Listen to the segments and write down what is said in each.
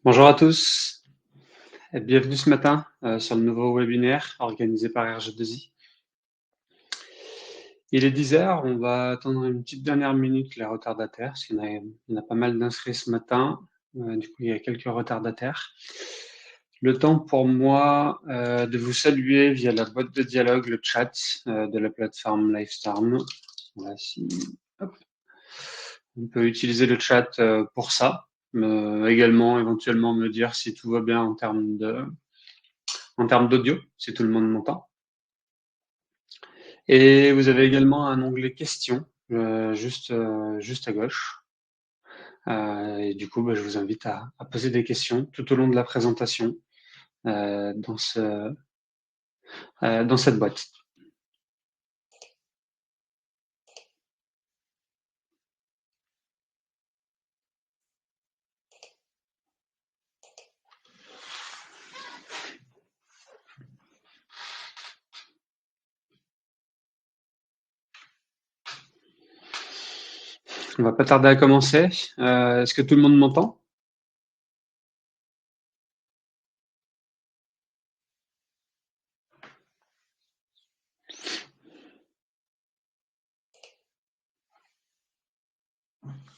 Bonjour à tous et bienvenue ce matin sur le nouveau webinaire organisé par RG2I. Il est 10 heures, on va attendre une petite dernière minute les retardataires, parce qu'il y en a pas mal d'inscrits ce matin, du coup il y a quelques retardataires. Le temps pour moi de vous saluer via la boîte de dialogue, le chat de la plateforme Livestorm. Voilà, hop. On peut utiliser le chat pour ça, également éventuellement me dire si tout va bien en termes d'audio, si tout le monde m'entend. Et vous avez également un onglet questions juste à gauche. Et du coup, je vous invite à poser des questions tout au long de la présentation dans cette boîte. On va pas tarder à commencer. Est-ce que tout le monde m'entend?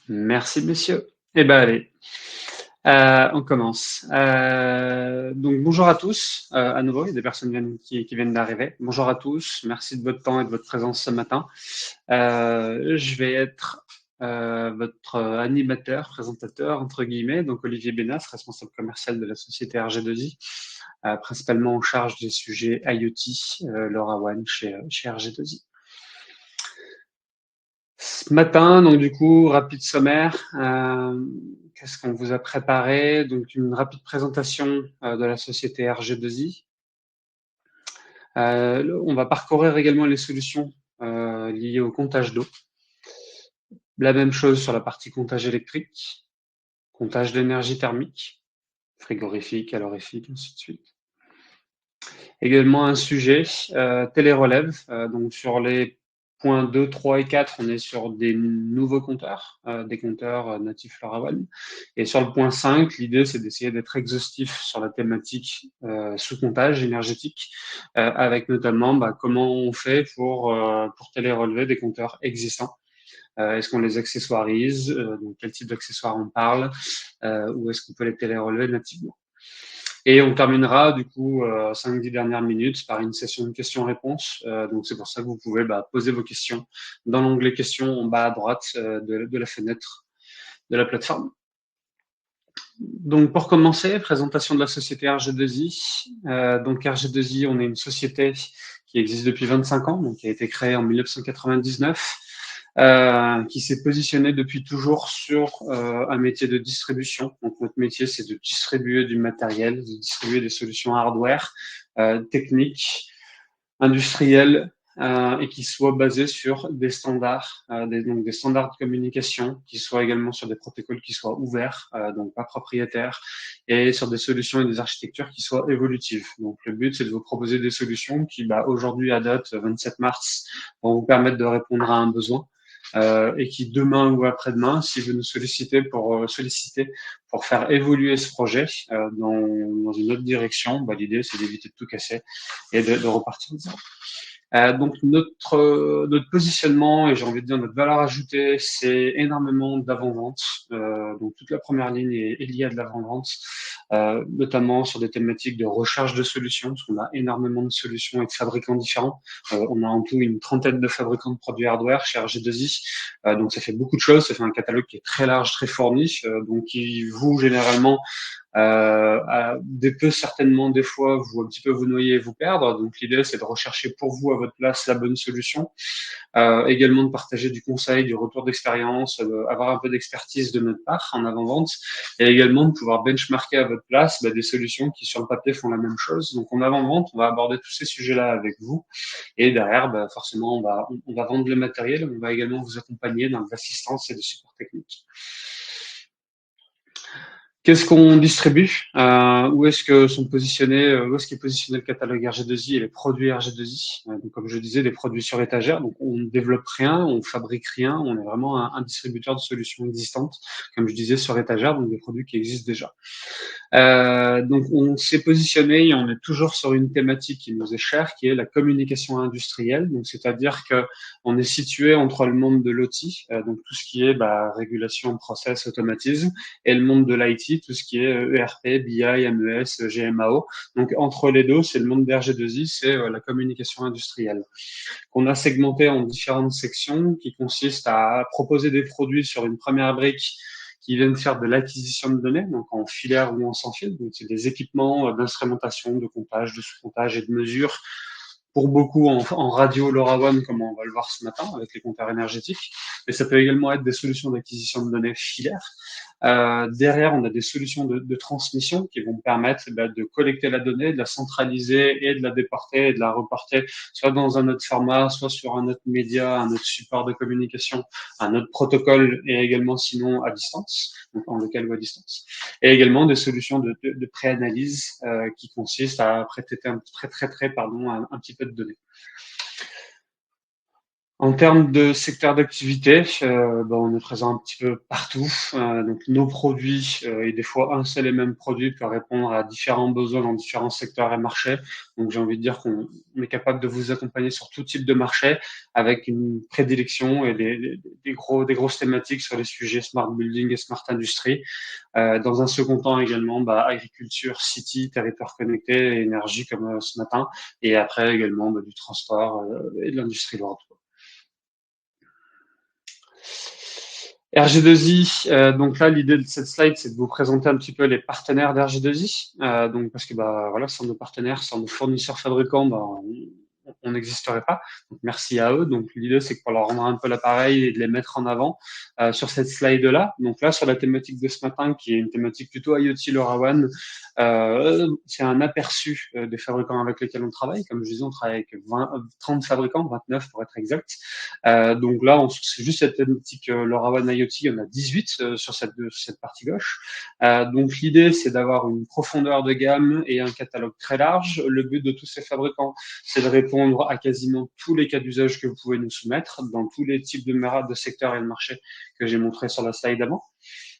Merci, messieurs. Eh ben allez, on commence. Donc bonjour à tous. À nouveau, il y a des personnes qui viennent d'arriver. Bonjour à tous. Merci de votre temps et de votre présence ce matin. Je vais être votre animateur, présentateur, entre guillemets, donc Olivier Bénas, responsable commercial de la société RG2I, principalement en charge des sujets IoT, LoRaWAN chez RG2I. Ce matin, donc du coup, rapide sommaire, qu'est-ce qu'on vous a préparé? Donc une rapide présentation de la société RG2I. On va parcourir également les solutions liées au comptage d'eau. La même chose sur la partie comptage électrique, comptage d'énergie thermique, frigorifique, calorifique, ainsi de suite. Également un sujet télérelève, donc sur les points 2, 3 et 4, on est sur des nouveaux compteurs, des compteurs natifs LoRaWAN. Et sur le point 5, l'idée c'est d'essayer d'être exhaustif sur la thématique sous-comptage énergétique, avec notamment comment on fait pour télérelever des compteurs existants. Est-ce qu'on les accessoirise? Donc quel type d'accessoires on parle? Ou est-ce qu'on peut les télérelever nativement? Et on terminera du coup 5-10 dernières minutes par une session de questions-réponses. Donc c'est pour ça que vous pouvez poser vos questions dans l'onglet questions en bas à droite de la fenêtre de la plateforme. Donc pour commencer, présentation de la société RG2I. Donc RG2I, on est une société qui existe depuis 25 ans, donc qui a été créée en 1999. Qui s'est positionné depuis toujours sur un métier de distribution. Donc notre métier, c'est de distribuer du matériel, de distribuer des solutions hardware, techniques, industrielles, et qui soient basées sur des standards, donc des standards de communication, qui soient également sur des protocoles qui soient ouverts, donc pas propriétaires, et sur des solutions et des architectures qui soient évolutives. Donc le but, c'est de vous proposer des solutions qui, aujourd'hui à date, 27 mars, vont vous permettre de répondre à un besoin. Et qui demain ou après-demain, si vous nous sollicitez pour faire évoluer ce projet dans une autre direction, l'idée c'est d'éviter de tout casser et de repartir de zéro. Donc notre positionnement et j'ai envie de dire notre valeur ajoutée, c'est énormément d'avant-vente. Donc toute la première ligne est liée à de l'avant-vente, notamment sur des thématiques de recherche de solutions, parce qu'on a énormément de solutions et de fabricants différents. On a en tout une trentaine de fabricants de produits hardware chez RG2I, donc ça fait beaucoup de choses, ça fait un catalogue qui est très large, très fourni, donc qui vous généralement peut certainement des fois vous un petit peu vous noyer et vous perdre. Donc l'idée c'est de rechercher pour vous à votre place la bonne solution. Également de partager du conseil, du retour d'expérience, avoir un peu d'expertise de notre part en avant-vente, et également de pouvoir benchmarker à votre place des solutions qui sur le papier font la même chose. Donc en avant-vente, on va aborder tous ces sujets-là avec vous, et derrière, forcément, on va vendre le matériel, on va également vous accompagner dans l'assistance et le support technique. Qu'est-ce qu'on distribue? Où est-ce que sont positionnés, où est-ce qu'est positionné le catalogue RG2I et les produits RG2I? Donc, comme je disais, des produits sur étagère. Donc, on ne développe rien, on fabrique rien. On est vraiment un distributeur de solutions existantes, comme je disais, sur étagère, donc des produits qui existent déjà. Donc, on s'est positionné et on est toujours sur une thématique qui nous est chère, qui est la communication industrielle. Donc, c'est-à-dire que on est situé entre le monde de l'OT, donc tout ce qui est régulation, process, automatisme, et le monde de l'IT, tout ce qui est ERP, BI, MES, GMAO. Donc, entre les deux, c'est le monde d'RG2I, c'est la communication industrielle qu'on a segmenté en différentes sections qui consistent à proposer des produits sur une première brique qui viennent faire de l'acquisition de données, donc en filaire ou en sans fil. Donc, c'est des équipements d'instrumentation, de comptage, de sous-comptage et de mesure pour beaucoup en radio LoRaWAN, comme on va le voir ce matin avec les compteurs énergétiques. Mais ça peut également être des solutions d'acquisition de données filaires. Derrière, on a des solutions de transmission qui vont permettre de collecter la donnée, de la centraliser et de la déporter et de la reporter soit dans un autre format, soit sur un autre média, un autre support de communication, un autre protocole et également sinon à distance, donc en local ou à distance. Et également des solutions de préanalyse qui consistent à pré-traiter un petit peu de données. En termes de secteur d'activité, on est présent un petit peu partout. Donc nos produits et des fois un seul et même produit peut répondre à différents besoins dans différents secteurs et marchés. Donc j'ai envie de dire qu'on est capable de vous accompagner sur tout type de marché avec une prédilection et des grosses thématiques sur les sujets smart building et smart industry. Dans un second temps également, agriculture, city, territoire connecté, énergie comme ce matin. Et après également du transport et de l'industrie lourde. RG2I, donc là, l'idée de cette slide, c'est de vous présenter un petit peu les partenaires d'RG2I. Donc, parce que voilà, sans nos partenaires, sans nos fournisseurs fabricants, on n'existerait pas. Donc, merci à eux. Donc, l'idée, c'est que pour leur rendre un peu l'appareil et de les mettre en avant sur cette slide-là. Donc là, sur la thématique de ce matin, qui est une thématique plutôt IoT LoRaWAN, c'est un aperçu des fabricants avec lesquels on travaille. Comme je disais, on travaille avec 30 fabricants, 29 pour être exact. Donc là, c'est juste cette thématique LoRaWAN IoT, il y en a 18 sur cette partie gauche. Donc l'idée, c'est d'avoir une profondeur de gamme et un catalogue très large. Le but de tous ces fabricants, c'est de répondre à quasiment tous les cas d'usage que vous pouvez nous soumettre dans tous les types de secteurs et de marchés que j'ai montré sur la slide avant.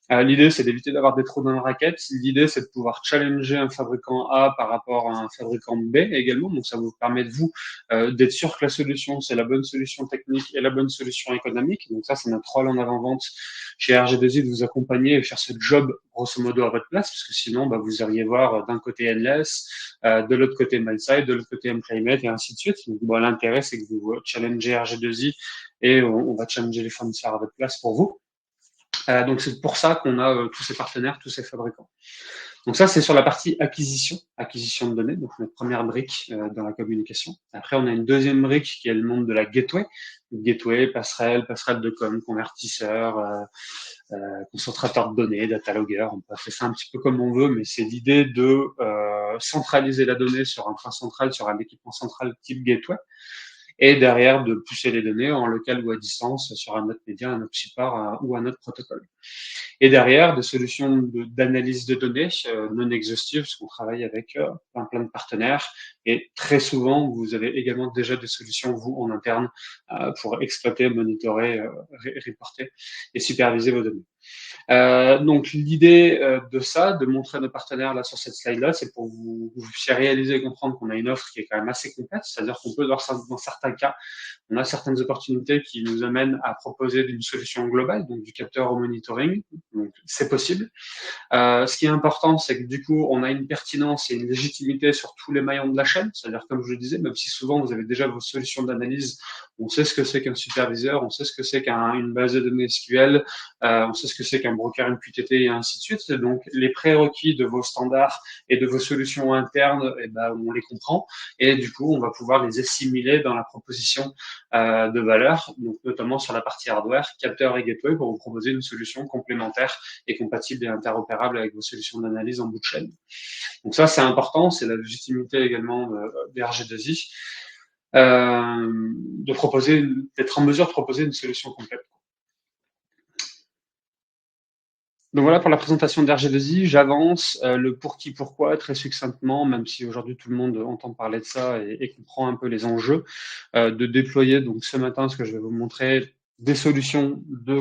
L'idée, c'est d'éviter d'avoir des trous dans la raquette. L'idée, c'est de pouvoir challenger un fabricant A par rapport à un fabricant B également. Donc, ça vous permet de vous d'être sûr que la solution, c'est la bonne solution technique et la bonne solution économique. Donc, ça, c'est notre rôle en avant-vente chez RG2I de vous accompagner et faire ce job, grosso modo, à votre place, parce que sinon, vous iriez voir d'un côté Endless, de l'autre côté MindSide, de l'autre côté MClimate et ainsi de suite. Donc, l'intérêt, c'est que vous challengez RG2I et on va challenger les fournisseurs à votre place pour vous. Donc c'est pour ça qu'on a tous ces partenaires, tous ces fabricants. Donc ça, c'est sur la partie acquisition de données, donc notre première brique dans la communication. Après, on a une deuxième brique qui est le monde de la gateway. Gateway, passerelle de com, convertisseur, concentrateur de données, data logger. On peut faire ça un petit peu comme on veut, mais c'est l'idée de centraliser la donnée sur un point central, sur un équipement central type gateway. Et derrière, de pousser les données en local ou à distance sur un autre média, un autre support ou un autre protocole. Et derrière, des solutions d'analyse de données non exhaustives, parce qu'on travaille avec plein de partenaires. Et très souvent, vous avez également déjà des solutions, vous, en interne, pour exploiter, monitorer, reporter et superviser vos données. Donc l'idée de ça, de montrer nos partenaires là sur cette slide-là, c'est pour vous faire réaliser et comprendre qu'on a une offre qui est quand même assez complète, c'est-à-dire qu'on peut, dans certains cas, on a certaines opportunités qui nous amènent à proposer une solution globale, donc du capteur au monitoring, donc c'est possible. Ce qui est important, c'est que du coup, on a une pertinence et une légitimité sur tous les maillons de la chaîne, c'est-à-dire comme je le disais, même si souvent vous avez déjà vos solutions d'analyse, on sait ce que c'est qu'un superviseur, on sait ce que c'est qu'une base de données SQL, on sait ce que c'est qu'un broker MQTT et ainsi de suite. Donc les prérequis de vos standards et de vos solutions internes, on les comprend et du coup, on va pouvoir les assimiler dans la proposition de valeur, donc notamment sur la partie hardware, capteur et gateway, pour vous proposer une solution complémentaire et compatible et interopérable avec vos solutions d'analyse en bout de chaîne. Donc ça, c'est important, c'est la légitimité également des RG2I, d'être en mesure de proposer une solution complète. Donc voilà pour la présentation d'RG2I. J'avance le pour qui, pourquoi très succinctement, même si aujourd'hui tout le monde entend parler de ça et comprend un peu les enjeux, de déployer donc ce matin ce que je vais vous montrer des solutions de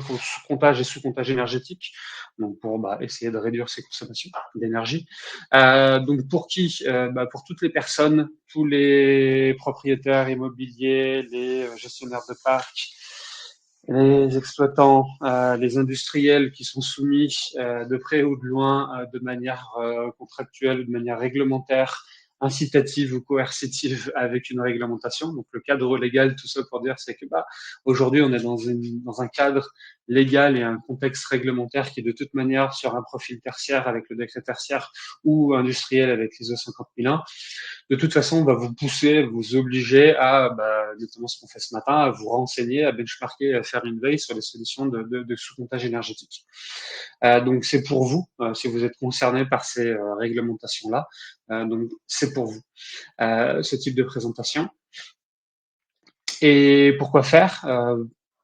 comptage et sous-comptage énergétique, donc pour essayer de réduire ses consommations d'énergie. Donc pour qui pour toutes les personnes, tous les propriétaires immobiliers, les gestionnaires de parcs, les exploitants, les industriels qui sont soumis de près ou de loin, de manière contractuelle, de manière réglementaire, incitative ou coercitive avec une réglementation. Donc le cadre légal, tout ça pour dire, c'est que aujourd'hui on est dans un cadre légal et un contexte réglementaire qui de toute manière sur un profil tertiaire avec le décret tertiaire ou industriel avec l'ISO 50001, de toute façon, on va vous pousser, vous obliger à, notamment ce qu'on fait ce matin, à vous renseigner, à benchmarker, à faire une veille sur les solutions de sous-comptage énergétique. Donc c'est pour vous, si vous êtes concerné par ces réglementations-là. Donc c'est pour vous ce type de présentation. Et pourquoi faire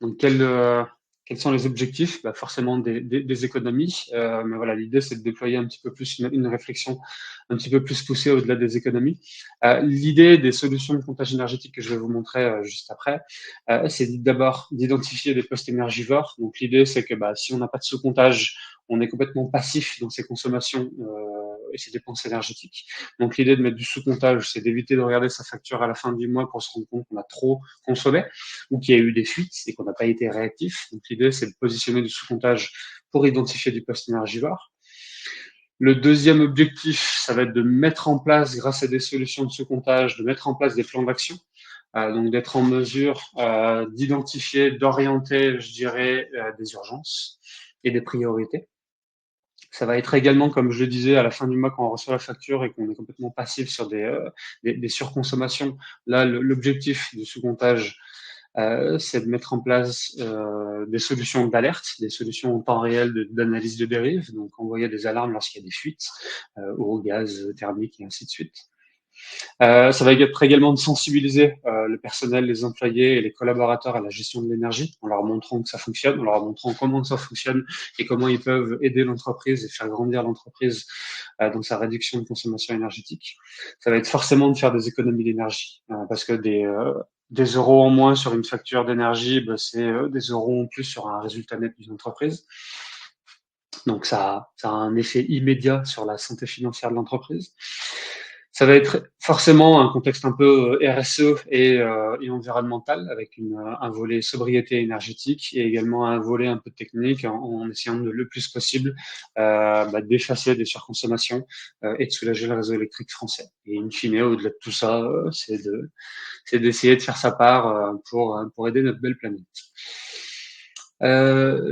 donc quels sont les objectifs? Forcément des économies, mais voilà, l'idée c'est de déployer un petit peu plus une réflexion un petit peu plus poussée au-delà des économies. L'idée des solutions de comptage énergétique que je vais vous montrer juste après, c'est d'abord d'identifier des postes énergivores. Donc l'idée c'est que si on n'a pas de sous-comptage, on est complètement passif dans ses consommations et ses dépenses énergétiques. Donc l'idée de mettre du sous-comptage, c'est d'éviter de regarder sa facture à la fin du mois pour se rendre compte qu'on a trop consommé ou qu'il y a eu des fuites et qu'on n'a pas été réactif. Donc l'idée, c'est de positionner du sous-comptage pour identifier du poste énergivore. Le deuxième objectif, ça va être de mettre en place, grâce à des solutions de sous-comptage, de mettre en place des plans d'action. Donc d'être en mesure d'identifier, d'orienter, je dirais, des urgences et des priorités. Ça va être également, comme je le disais, à la fin du mois, quand on reçoit la facture et qu'on est complètement passif sur des surconsommations. Là, l'objectif du sous-comptage, c'est de mettre en place des solutions d'alerte, des solutions en temps réel d'analyse de dérive, donc envoyer des alarmes lorsqu'il y a des fuites, eau, gaz, thermique et ainsi de suite. Ça va être également de sensibiliser le personnel, les employés et les collaborateurs à la gestion de l'énergie, en leur montrant que ça fonctionne, en leur montrant comment ça fonctionne et comment ils peuvent aider l'entreprise et faire grandir l'entreprise dans sa réduction de consommation énergétique. Ça va être forcément de faire des économies d'énergie, parce que des euros en moins sur une facture d'énergie, c'est des euros en plus sur un résultat net d'une entreprise. Donc ça a un effet immédiat sur la santé financière de l'entreprise. Ça va être forcément un contexte un peu RSE et environnemental, avec un volet sobriété énergétique et également un volet un peu technique en essayant le plus possible d'effacer des surconsommations et de soulager le réseau électrique français. Et in fine, au-delà de tout ça, c'est d'essayer de faire sa part pour aider notre belle planète.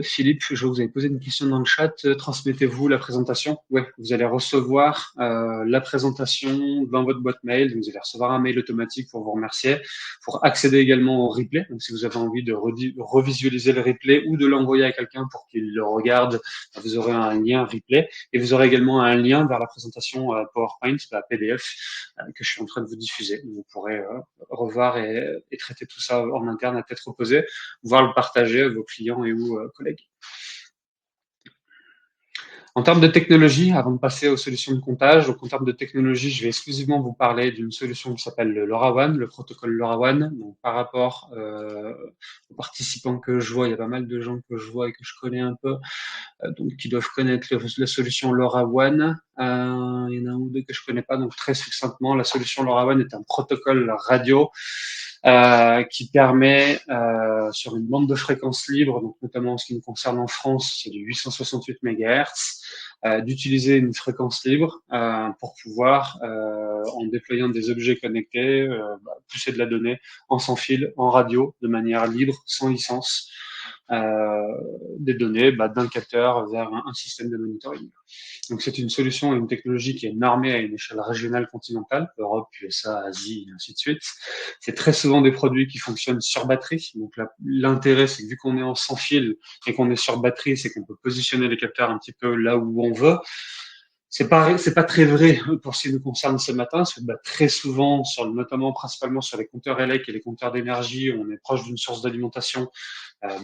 Philippe, je vous avais posé une question dans le chat. Transmettez-vous la présentation? Oui, vous allez recevoir la présentation dans votre boîte mail. Vous allez recevoir un mail automatique pour vous remercier, pour accéder également au replay. Donc, si vous avez envie de revisualiser le replay ou de l'envoyer à quelqu'un pour qu'il le regarde, vous aurez un lien replay et vous aurez également un lien vers la présentation PowerPoint, la PDF que je suis en train de vous diffuser. Vous pourrez revoir et traiter tout ça en interne à tête reposée, voire le partager à vos clients et ou collègues. En termes de technologie, avant de passer aux solutions de comptage, donc en termes de technologie, je vais exclusivement vous parler d'une solution qui s'appelle le LoRaWAN, le protocole LoRaWAN. Donc par rapport aux participants que je vois, il y a pas mal de gens que je vois et que je connais un peu, donc qui doivent connaître la solution LoRaWAN. Il y en a un ou deux que je connais pas, donc très succinctement, la solution LoRaWAN est un protocole radio qui permet sur une bande de fréquences libres, donc notamment en ce qui nous concerne en France, c'est du 868 MHz, d'utiliser une fréquence libre pour pouvoir, en déployant des objets connectés, pousser de la donnée en sans fil, en radio, de manière libre, sans licence, des données d'un capteur vers un système de monitoring. Donc c'est une solution et une technologie qui est normée à une échelle régionale continentale, Europe, USA, Asie, et ainsi de suite. C'est très souvent des produits qui fonctionnent sur batterie. Donc l'intérêt, c'est que vu qu'on est en sans fil et qu'on est sur batterie, c'est qu'on peut positionner les capteurs un petit peu là où on veut. C'est pas très vrai pour ce qui nous concerne ce matin, parce que très souvent, notamment principalement sur les compteurs élec et les compteurs d'énergie, on est proche d'une source d'alimentation,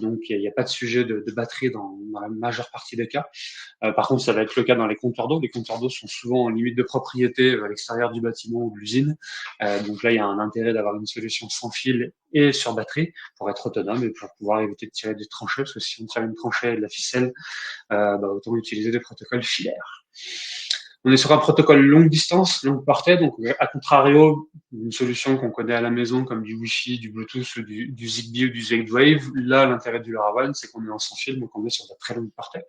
donc il n'y a pas de sujet de batterie dans la majeure partie des cas. Par contre, ça va être le cas dans les compteurs d'eau. Les compteurs d'eau sont souvent en limite de propriété à l'extérieur du bâtiment ou de l'usine. Donc là, il y a un intérêt d'avoir une solution sans fil et sur batterie pour être autonome et pour pouvoir éviter de tirer des tranchées, parce que si on tire une tranchée et de la ficelle, autant utiliser des protocoles filaires. On est sur un protocole longue distance, longue portée, donc à contrario d'une solution qu'on connaît à la maison comme du Wi-Fi, du Bluetooth, du Zigbee ou du Z-Wave. Là, l'intérêt du LoRaWAN, c'est qu'on est en sans fil, donc on est sur de très longue portée.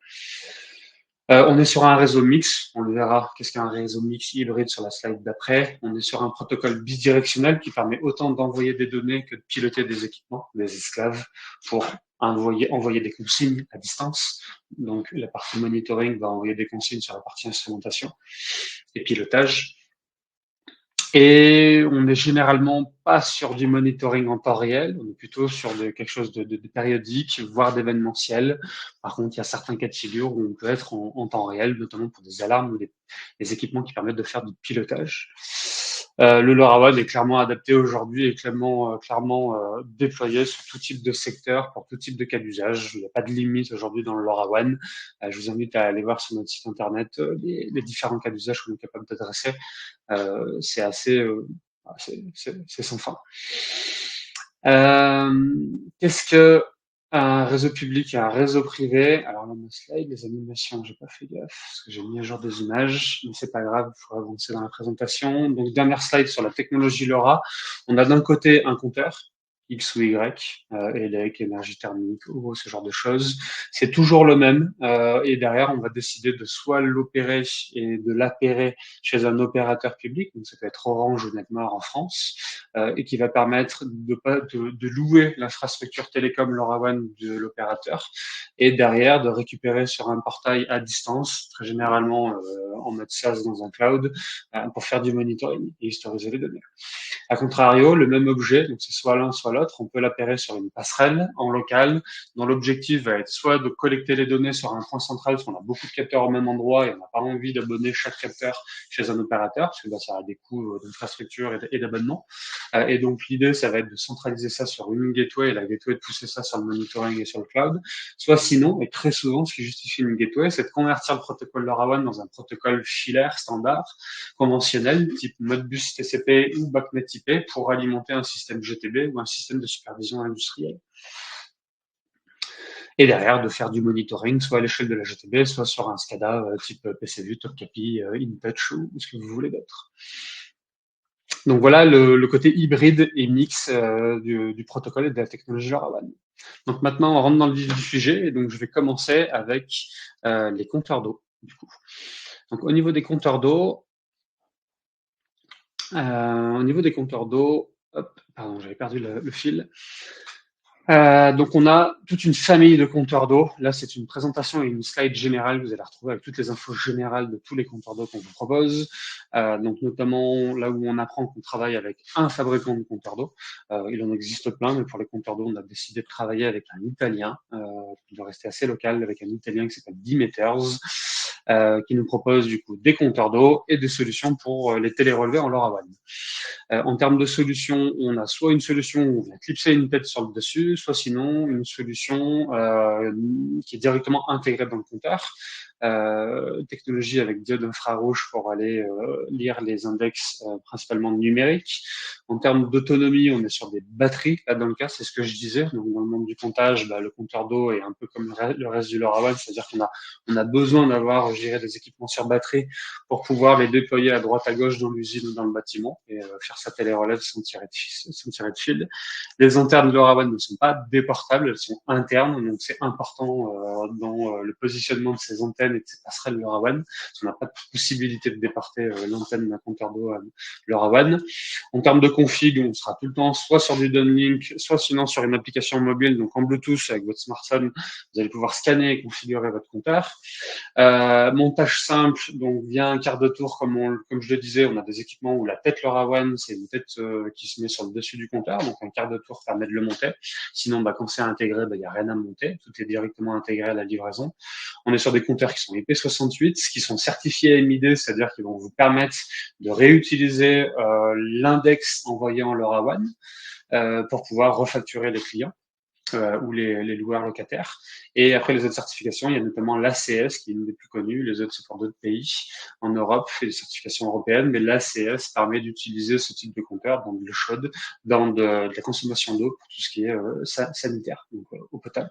On est sur un réseau mix, on le verra, qu'est-ce qu'un réseau mix hybride sur la slide d'après. On est sur un protocole bidirectionnel qui permet autant d'envoyer des données que de piloter des équipements, des esclaves, pour envoyer des consignes à distance. Donc la partie monitoring va envoyer des consignes sur la partie instrumentation et pilotage. Et on n'est généralement pas sur du monitoring en temps réel, on est plutôt sur quelque chose de périodique, voire d'événementiel. Par contre, il y a certains cas de figure où on peut être en temps réel, notamment pour des alarmes ou des équipements qui permettent de faire du pilotage. Le LoRaWAN est clairement adapté aujourd'hui et clairement déployé sur tout type de secteur, pour tout type de cas d'usage. Il n'y a pas de limite aujourd'hui dans le LoRaWAN. Je vous invite à aller voir sur notre site internet les différents cas d'usage qu'on est capable d'adresser. C'est assez, c'est sans fin. Qu'est-ce que un réseau public et un réseau privé? Alors là, mon slide, les animations, j'ai pas fait gaffe parce que j'ai mis à jour des images, mais c'est pas grave, il faut avancer dans la présentation. Donc dernière slide sur la technologie LoRa. On a d'un côté un compteur X ou Y, élec, énergie thermique ou ce genre de choses. C'est toujours le même. Et derrière, on va décider de soit l'opérer et de l'appairer chez un opérateur public, donc ça peut être Orange ou Netmar en France, et qui va permettre de louer l'infrastructure télécom LoRaWAN de l'opérateur, et derrière de récupérer sur un portail à distance, très généralement en mode SaaS dans un cloud, pour faire du monitoring et historiser les données. A contrario, le même objet, donc c'est soit l'un soit l'autre, on peut l'appairer sur une passerelle en local, dont l'objectif va être soit de collecter les données sur un point central, parce qu'on a beaucoup de capteurs au même endroit et on n'a pas envie d'abonner chaque capteur chez un opérateur, parce que ça a des coûts d'infrastructure et d'abonnement. Et donc l'idée, ça va être de centraliser ça sur une gateway et la gateway de pousser ça sur le monitoring et sur le cloud. Soit sinon, et très souvent, ce qui justifie une gateway, c'est de convertir le protocole LoRaWAN dans un protocole filaire standard, conventionnel, type Modbus TCP ou BACnet IP, pour alimenter un système GTB ou un système de supervision industrielle. Et derrière, de faire du monitoring, soit à l'échelle de la GTB, soit sur un SCADA type PCView, Topkapi, InTouch ou ce que vous voulez d'autre. Donc voilà le côté hybride et mix du protocole et de la technologie LoRaWAN. Donc maintenant, on rentre dans le vif du sujet, et donc je vais commencer avec les compteurs d'eau, du coup. Donc au niveau des compteurs d'eau, hop, pardon, j'avais perdu le fil. Donc on a toute une famille de compteurs d'eau. Là, c'est une présentation et une slide générale. Vous allez retrouver avec toutes les infos générales de tous les compteurs d'eau qu'on vous propose. Donc notamment là où on apprend qu'on travaille avec un fabricant de compteurs d'eau. Il en existe plein, mais pour les compteurs d'eau, on a décidé de travailler avec un Italien, qui doit rester assez local, avec un Italien qui s'appelle D-Meters, qui nous propose du coup des compteurs d'eau et des solutions pour les télérelevés en LoRaWAN. En termes de solutions, on a soit une solution où on vient clipser une tête sur le dessus, soit sinon une solution qui est directement intégrée dans le compteur. Technologie avec diode infrarouge pour aller lire les index principalement numériques. En termes d'autonomie, on est sur des batteries. Là, dans le cas, c'est ce que je disais. Donc, dans le monde du comptage, le compteur d'eau est un peu comme le reste du LoRaWAN, c'est-à-dire qu'on a besoin d'avoir, je dirais, des équipements sur batterie pour pouvoir les déployer à droite à gauche dans l'usine ou dans le bâtiment et faire sa télérelève sans tirer de fil. Les antennes de LoRaWAN ne sont pas déportables, elles sont internes, donc c'est important dans le positionnement de ces antennes et de ces passerelles LoRaWAN. On n'a pas de possibilité de déporter l'antenne d'un compteur d'eau LoRaWAN. En termes de config, on sera tout le temps soit sur du downlink, soit sinon sur une application mobile, donc en Bluetooth avec votre smartphone, vous allez pouvoir scanner et configurer votre compteur. Montage simple, donc via un quart de tour, comme je le disais, on a des équipements où la tête LoRaWAN c'est une tête qui se met sur le dessus du compteur, donc un quart de tour permet de le monter. Sinon, quand c'est intégré, il n'y a rien à monter, tout est directement intégré à la livraison. On est sur des compteurs qui sont IP68, qui sont certifiés MID, c'est-à-dire qu'ils vont vous permettre de réutiliser l'index envoyé en LoRaWAN pour pouvoir refacturer les clients. Ou les loueurs locataires. Et après les autres certifications, il y a notamment l'ACS, qui est une des plus connues, les autres c'est pour d'autres pays. En Europe, c'est des certifications européennes, mais l'ACS permet d'utiliser ce type de compteur dans de l'eau chaude, dans de la consommation d'eau pour tout ce qui est sanitaire, donc eau potable.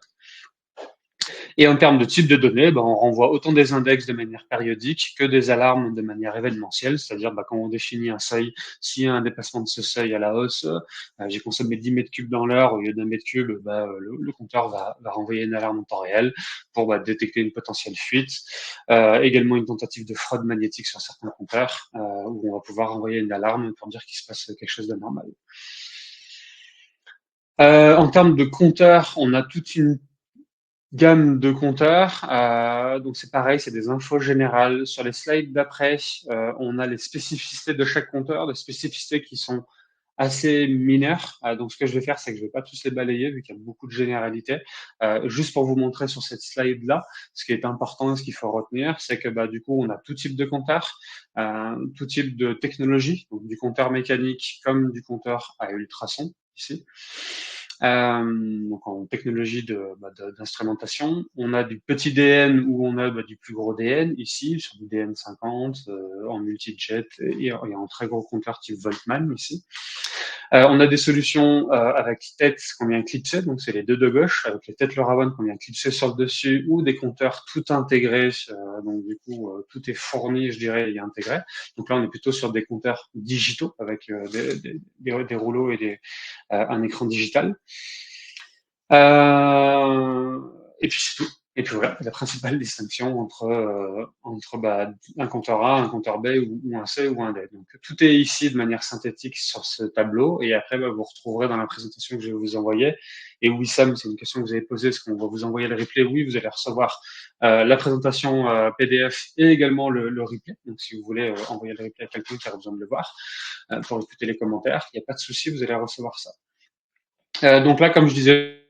Et en termes de type de données, on renvoie autant des index de manière périodique que des alarmes de manière événementielle, c'est-à-dire quand on définit un seuil, s'il y a un dépassement de ce seuil à la hausse, j'ai consommé 10 mètres cubes dans l'heure au lieu d'un mètre cube, le compteur va renvoyer une alarme en temps réel pour détecter une potentielle fuite. Également une tentative de fraude magnétique sur certains compteurs, où on va pouvoir envoyer une alarme pour dire qu'il se passe quelque chose de normal. En termes de compteurs, on a toute une gamme de compteurs, donc c'est pareil, c'est des infos générales. Sur les slides d'après, on a les spécificités de chaque compteur, des spécificités qui sont assez mineures. Donc ce que je vais faire, c'est que je vais pas tous les balayer vu qu'il y a beaucoup de généralités. Juste pour vous montrer sur cette slide-là, ce qui est important et ce qu'il faut retenir, c'est que du coup, on a tout type de compteur, tout type de technologie, donc du compteur mécanique comme du compteur à ultrasons ici. Donc en technologie d'instrumentation. On a du petit DN ou on a du plus gros DN ici, sur du DN50, en multi-jet et en très gros compteur type Voltman ici. On a des solutions avec tête qu'on vient clipser, donc c'est les deux de gauche, avec les têtes LoRaWAN qu'on vient clipser sur le dessus, ou des compteurs tout intégrés, donc du coup tout est fourni, je dirais, et intégré. Donc là on est plutôt sur des compteurs digitaux avec des rouleaux et un écran digital. Et puis c'est tout. Et puis voilà, la principale distinction entre un compteur A, un compteur B ou un C ou un D. Donc tout est ici de manière synthétique sur ce tableau. Et après, vous retrouverez dans la présentation que je vais vous envoyer. Et Wissam, c'est une question que vous avez posée, est-ce qu'on va vous envoyer le replay? Oui, vous allez recevoir la présentation PDF et également le replay. Donc si vous voulez envoyer le replay à quelqu'un qui a besoin de le voir pour écouter les commentaires, il n'y a pas de souci, vous allez recevoir ça. Donc là, comme je disais,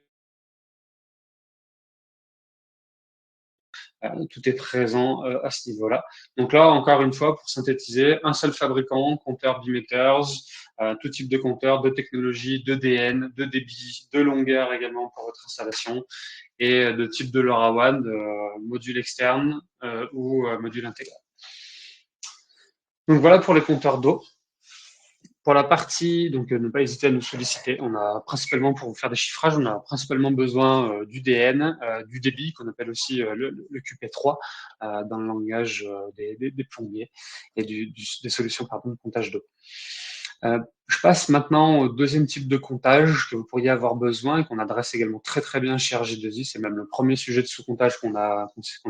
tout est présent à ce niveau-là. Donc là, encore une fois, pour synthétiser, un seul fabricant, compteur bimeters, tout type de compteur, de technologie, de DN, de débit, de longueur également pour votre installation, et de type de LoRaWAN, module externe ou module intégré. Donc voilà pour les compteurs d'eau. Pour la partie, donc ne pas hésiter à nous solliciter. On a principalement, pour vous faire des chiffrages, on a principalement besoin du DN, du débit, qu'on appelle aussi le QP3 dans le langage des plombiers, et des solutions de comptage d'eau. Je passe maintenant au deuxième type de comptage que vous pourriez avoir besoin et qu'on adresse également très très bien chez RG2I. C'est même le premier sujet de sous-comptage qu'on a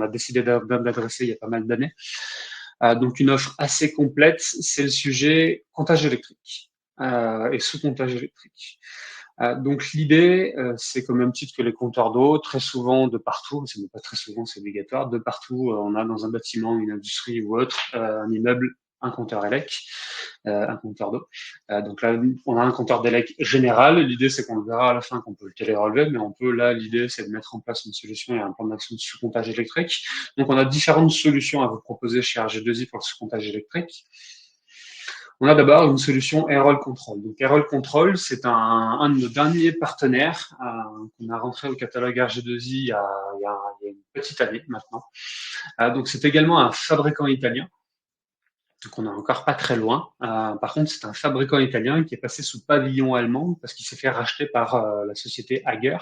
décidé d'adresser il y a pas mal d'années. Donc une offre assez complète, c'est le sujet comptage électrique et sous-comptage électrique. Donc l'idée, c'est qu'au même titre que les compteurs d'eau, très souvent de partout, c'est pas très souvent, c'est obligatoire, de partout, on a dans un bâtiment, une industrie ou autre, un immeuble, un compteur élec, un compteur d'eau. Donc là, on a un compteur d'élec général. L'idée, c'est qu'on le verra à la fin qu'on peut le télé-relever, mais on peut, là, l'idée, c'est de mettre en place une solution et un plan d'action de sous-comptage électrique. Donc, on a différentes solutions à vous proposer chez RG2I pour le sous-comptage électrique. On a d'abord une solution Airol Control. Donc, Airol Control, c'est un de nos derniers partenaires qu'on a rentré au catalogue RG2I il y a une petite année maintenant. Donc, c'est également un fabricant italien. Donc on n'est encore pas très loin. Par contre, c'est un fabricant italien qui est passé sous pavillon allemand parce qu'il s'est fait racheter par la société Hager.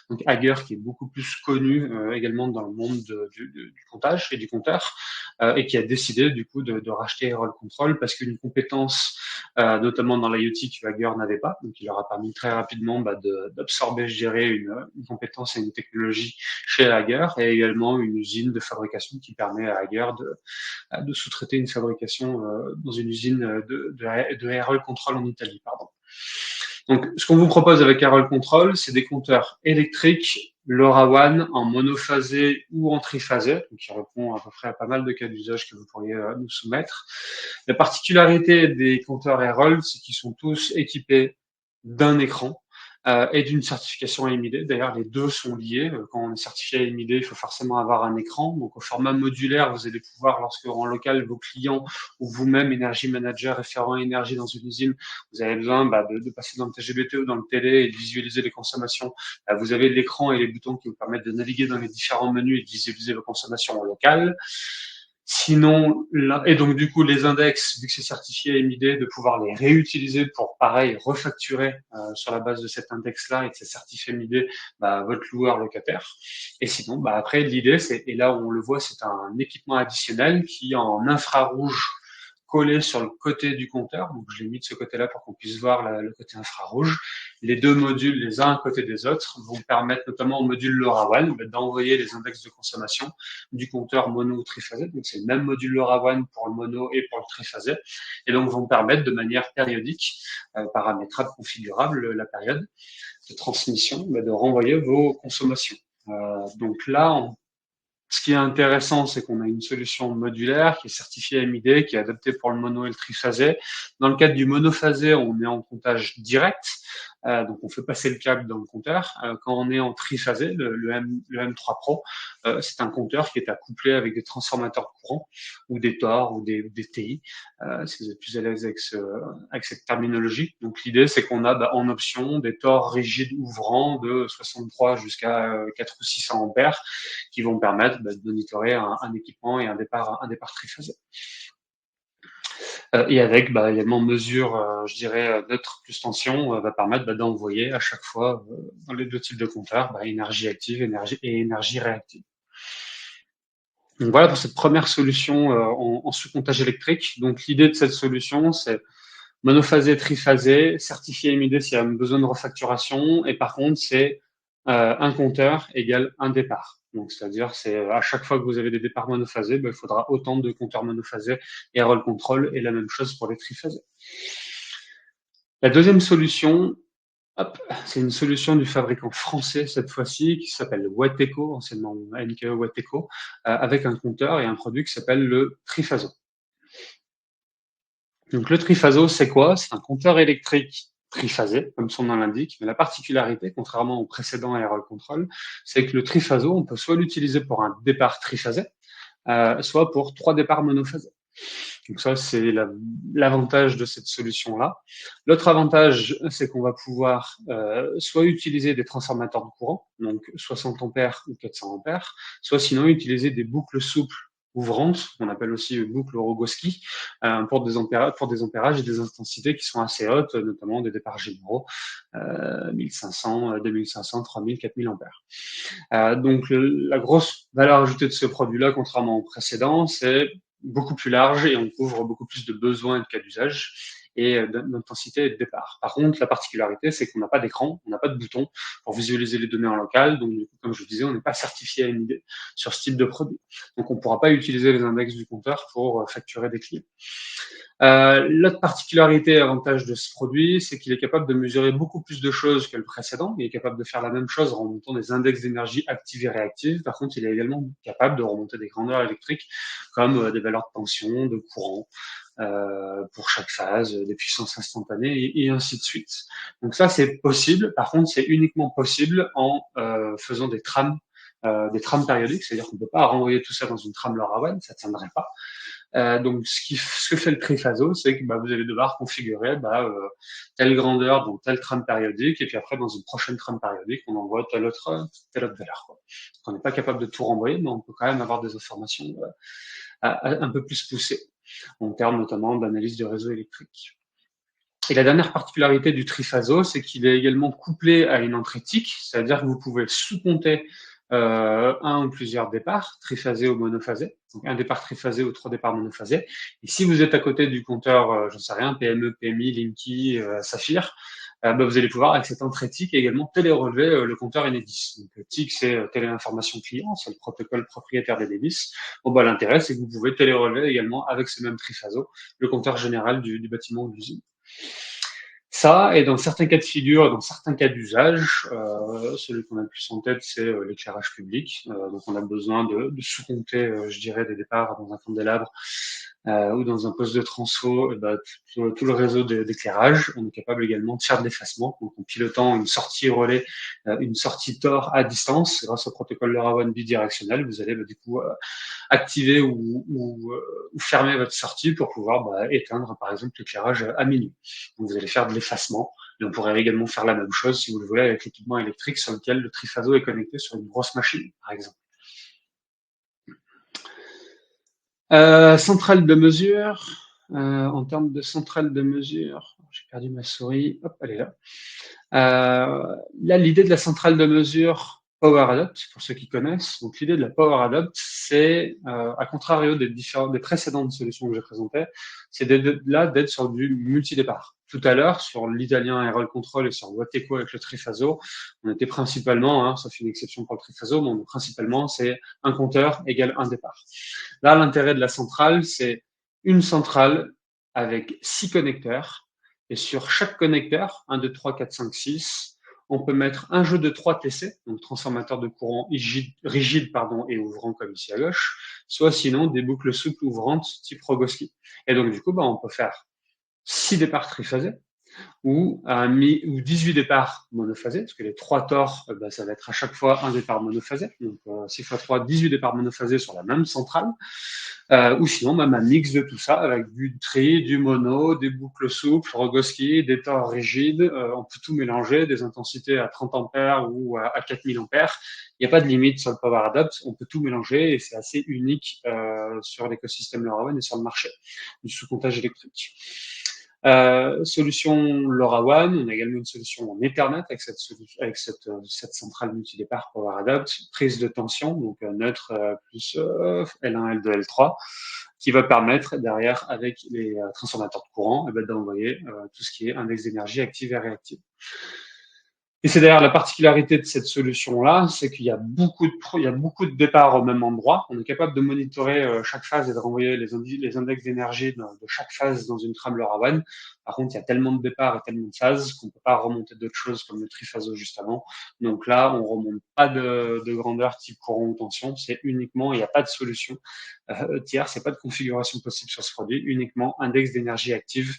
Donc Hager qui est beaucoup plus connu également dans le monde du comptage et du compteur et qui a décidé du coup de racheter Airol Control parce qu'une compétence notamment dans l'IoT que Hager n'avait pas. Donc il leur a permis très rapidement d'absorber, je dirais, une compétence et une technologie chez Hager et également une usine de fabrication qui permet à Hager de sous-traiter une fabrication dans une usine de Airol Control en Italie, pardon. Donc, ce qu'on vous propose avec Airol Control, c'est des compteurs électriques LoRaWAN en monophasé ou en triphasé, donc qui répond à peu près à pas mal de cas d'usage que vous pourriez nous soumettre. La particularité des compteurs Herald, c'est qu'ils sont tous équipés d'un écran et d'une certification AMID. D'ailleurs, les deux sont liés. Quand on est certifié AMID, il faut forcément avoir un écran. Donc, au format modulaire, vous allez pouvoir, lorsque en local, vos clients ou vous-même, Energy Manager, référent énergie dans une usine, vous avez besoin de passer dans le TGBT ou dans le télé et de visualiser les consommations. Vous avez l'écran et les boutons qui vous permettent de naviguer dans les différents menus et de visualiser vos consommations en local. Sinon, et donc du coup, les index, vu que c'est certifié MID, de pouvoir les réutiliser pour, pareil, refacturer sur la base de cet index-là et de ces certifiés MID, votre loueur locataire. Et sinon, après, l'idée, c'est, et là où on le voit, c'est un équipement additionnel qui, en infrarouge, collé sur le côté du compteur. Donc, je l'ai mis de ce côté-là pour qu'on puisse voir le côté infrarouge. Les deux modules, les uns à côté des autres, vont permettre, notamment au module LoRaWAN, d'envoyer les index de consommation du compteur mono ou triphasé. Donc, c'est le même module LoRaWAN pour le mono et pour le triphasé. Et donc, vont permettre de manière périodique, paramétrable, configurable, la période de transmission, de renvoyer vos consommations. Donc là, ce qui est intéressant, c'est qu'on a une solution modulaire qui est certifiée MID, qui est adaptée pour le mono et le triphasé. Dans le cadre du monophasé, on est en comptage direct, donc on fait passer le câble dans le compteur. Quand on est en triphasé, le M3 Pro, c'est un compteur qui est accouplé avec des transformateurs de courant ou des TOR ou des TI, si vous êtes plus à l'aise avec cette terminologie. Donc l'idée, c'est qu'on a en option des TOR rigides ouvrants de 63 jusqu'à 4 ou 600 ampères qui vont permettre de monitorer un équipement et un départ triphasé. Et avec également mesure, je dirais, neutre plus tension, va permettre d'envoyer à chaque fois dans les deux types de compteurs énergie active et énergie réactive. Donc voilà pour cette première solution en sous-comptage électrique. Donc l'idée de cette solution, c'est monophasé, triphasé, certifié MID s'il y a besoin de refacturation, et par contre, c'est un compteur égale un départ. Donc, c'est-à-dire, c'est à chaque fois que vous avez des départs monophasés, il faudra autant de compteurs monophasés et roll control, et la même chose pour les triphasés. La deuxième solution, c'est une solution du fabricant français cette fois-ci, qui s'appelle Wateco, anciennement NKE Wateco, avec un compteur et un produit qui s'appelle le Trifaso. Donc le trifaso, c'est quoi? C'est un compteur électrique triphasé, comme son nom l'indique, mais la particularité, contrairement au précédent Airol Control, c'est que le trifaso, on peut soit l'utiliser pour un départ triphasé, soit pour 3 départs monophasés. Donc ça, c'est l'avantage de cette solution-là. L'autre avantage, c'est qu'on va pouvoir soit utiliser des transformateurs de courant, donc 60 ampères ou 400 ampères, soit sinon utiliser des boucles souples ouvrantes, qu'on appelle aussi boucle Rogowski, pour des ampérages et des intensités qui sont assez hautes, notamment des départs généraux, 1500, 2500, 3000, 4000 ampères. Donc la grosse valeur ajoutée de ce produit-là, contrairement au précédent, c'est beaucoup plus large et on couvre beaucoup plus de besoins et de cas d'usage et d'intensité et de départ. Par contre, la particularité, c'est qu'on n'a pas d'écran, on n'a pas de bouton pour visualiser les données en local. Donc, comme je vous disais, on n'est pas certifié AMD sur ce type de produit. Donc, on ne pourra pas utiliser les index du compteur pour facturer des clients. L'autre particularité et avantage de ce produit, c'est qu'il est capable de mesurer beaucoup plus de choses que le précédent. Il est capable de faire la même chose en remontant des index d'énergie active et réactive. Par contre, il est également capable de remonter des grandeurs électriques comme des valeurs de tension, de courant, pour chaque phase, des puissances instantanées et ainsi de suite. Donc ça, c'est possible. Par contre, c'est uniquement possible en faisant des trames périodiques, c'est-à-dire qu'on ne peut pas renvoyer tout ça dans une trame LoRaWAN, ça ne tiendrait pas. Donc, ce que fait le trifaso, c'est que vous allez devoir configurer telle grandeur dans telle trame périodique, et puis après, dans une prochaine trame périodique, on envoie telle autre valeur. Donc, on n'est pas capable de tout renvoyer, mais on peut quand même avoir des informations un peu plus poussées, en termes notamment d'analyse du réseau électrique. Et la dernière particularité du trifaso, c'est qu'il est également couplé à une entrée TIC, c'est-à-dire que vous pouvez sous-compter un ou plusieurs départs, triphasés ou monophasés, donc un départ triphasé ou 3 départs monophasés. Et si vous êtes à côté du compteur, j'en sais rien, PME, PMI, Linky, Saphir, vous allez pouvoir, avec cette entrée TIC, également télé-relever le compteur Enedis. Donc, TIC, c'est téléinformation client, c'est le protocole propriétaire d'Enedis. L'intérêt, c'est que vous pouvez télé-relever également avec ce même trifaso le compteur général du bâtiment ou de l'usine. Ça, et dans certains cas de figure, dans certains cas d'usage, celui qu'on a le plus en tête, c'est l'éclairage public. Donc on a besoin de sous-compter, je dirais, des départs dans un candélabre ou dans un poste de transfo, tout le réseau d'éclairage. On est capable également de faire de l'effacement, donc en pilotant une sortie relais, une sortie Tor à distance, grâce au protocole LoRaWAN bidirectionnel. Vous allez du coup activer ou fermer votre sortie pour pouvoir éteindre par exemple l'éclairage à minuit. Donc vous allez faire de l'effacement, et on pourrait également faire la même chose si vous le voulez avec l'équipement électrique sur lequel le triphasio est connecté sur une grosse machine par exemple. Centrale de mesure, en termes de centrale de mesure, j'ai perdu ma souris, hop, elle est là. Là, l'idée de la centrale de mesure Power Adopt, pour ceux qui connaissent, donc l'idée de la Power Adopt, c'est, à contrario des précédentes solutions que j'ai présentées, c'est d'être sur du multi-départ. Tout à l'heure, sur l'italien Aerial Control et sur Wateco avec le triphasio, on était principalement, sauf une exception pour le triphasio, mais principalement, c'est un compteur égale un départ. Là, l'intérêt de la centrale, c'est une centrale avec 6 connecteurs, et sur chaque connecteur, 1, 2, 3, 4, 5, 6, on peut mettre un jeu de 3 TC, donc transformateur de courant rigide et ouvrant comme ici à gauche, soit sinon des boucles souples ouvrantes type Rogowski. Et donc du coup, on peut faire 6 départs triphasés, ou 18 départs monophasés, parce que les 3 tors, ça va être à chaque fois un départ monophasé, donc 6 x 3, 18 départs monophasés sur la même centrale, ou sinon même un mix de tout ça, avec du tri, du mono, des boucles souples, Rogowski, des tors rigides, on peut tout mélanger, des intensités à 30 ampères ou à 4000 ampères, il n'y a pas de limite sur le Power Adopt, on peut tout mélanger, et c'est assez unique sur l'écosystème LoRaWAN et sur le marché du sous-comptage électrique. Solution LoRaWAN, on a également une solution en Ethernet avec cette centrale multi-départ Power Adopt, prise de tension, donc neutre plus L1, L2, L3, qui va permettre derrière, avec les transformateurs de courant, d'envoyer tout ce qui est index d'énergie active et réactive. Et c'est d'ailleurs la particularité de cette solution-là, c'est qu'il y a beaucoup de départs au même endroit. On est capable de monitorer chaque phase et de renvoyer les index d'énergie de chaque phase dans une trame LoRaWAN. Par contre, il y a tellement de départs et tellement de phases qu'on ne peut pas remonter d'autres choses comme le triphasio juste avant. Donc là, on ne remonte pas de grandeur type courant ou tension. C'est uniquement, il n'y a pas de solution tierce, il n'y a pas de configuration possible sur ce produit, uniquement index d'énergie active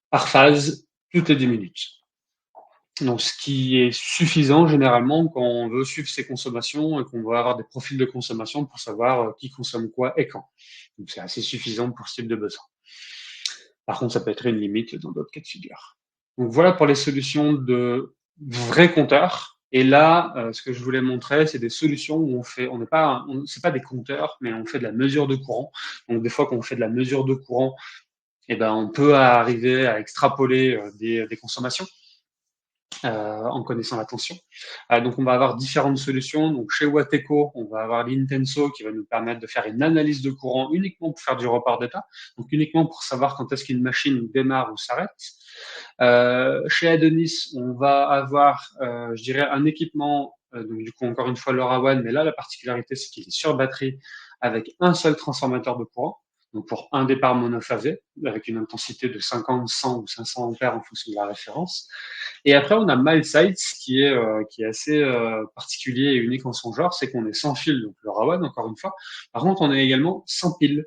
par phase toutes les 10 minutes. Donc, ce qui est suffisant généralement quand on veut suivre ses consommations et qu'on veut avoir des profils de consommation pour savoir qui consomme quoi et quand. Donc, c'est assez suffisant pour ce type de besoin. Par contre, ça peut être une limite dans d'autres cas de figure. Donc, voilà pour les solutions de vrais compteurs. Et là, ce que je voulais montrer, c'est des solutions où c'est pas des compteurs, mais on fait de la mesure de courant. Donc, des fois, quand on fait de la mesure de courant, on peut arriver à extrapoler des consommations. En connaissant la tension. Donc on va avoir différentes solutions. Donc chez Wateco, on va avoir l'Intenso qui va nous permettre de faire une analyse de courant uniquement pour faire du report d'état, donc uniquement pour savoir quand est-ce qu'une machine démarre ou s'arrête. Chez Adonis, on va avoir, je dirais, un équipement, donc du coup encore une fois LoRaWAN, mais là la particularité c'est qu'il est sur batterie avec un seul transformateur de courant. Donc pour un départ monophasé, avec une intensité de 50, 100 ou 500 ampères en fonction de la référence. Et après, on a MileSight, qui est assez particulier et unique en son genre, c'est qu'on est sans fil, donc le LoRaWAN, encore une fois. Par contre, on est également sans pile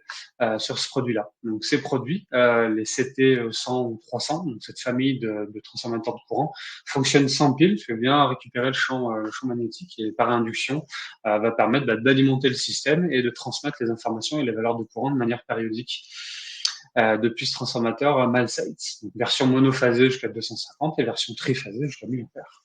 sur ce produit-là. Donc ces produits, les CT 100 ou 300, donc cette famille de transformateurs de courant, fonctionnent sans pile, ce qui vient récupérer le champ magnétique et par induction va permettre d'alimenter le système et de transmettre les informations et les valeurs de courant de manière périodique depuis ce transformateur MileSight. Version monophasée jusqu'à 250 et version triphasée jusqu'à 1000 ampères.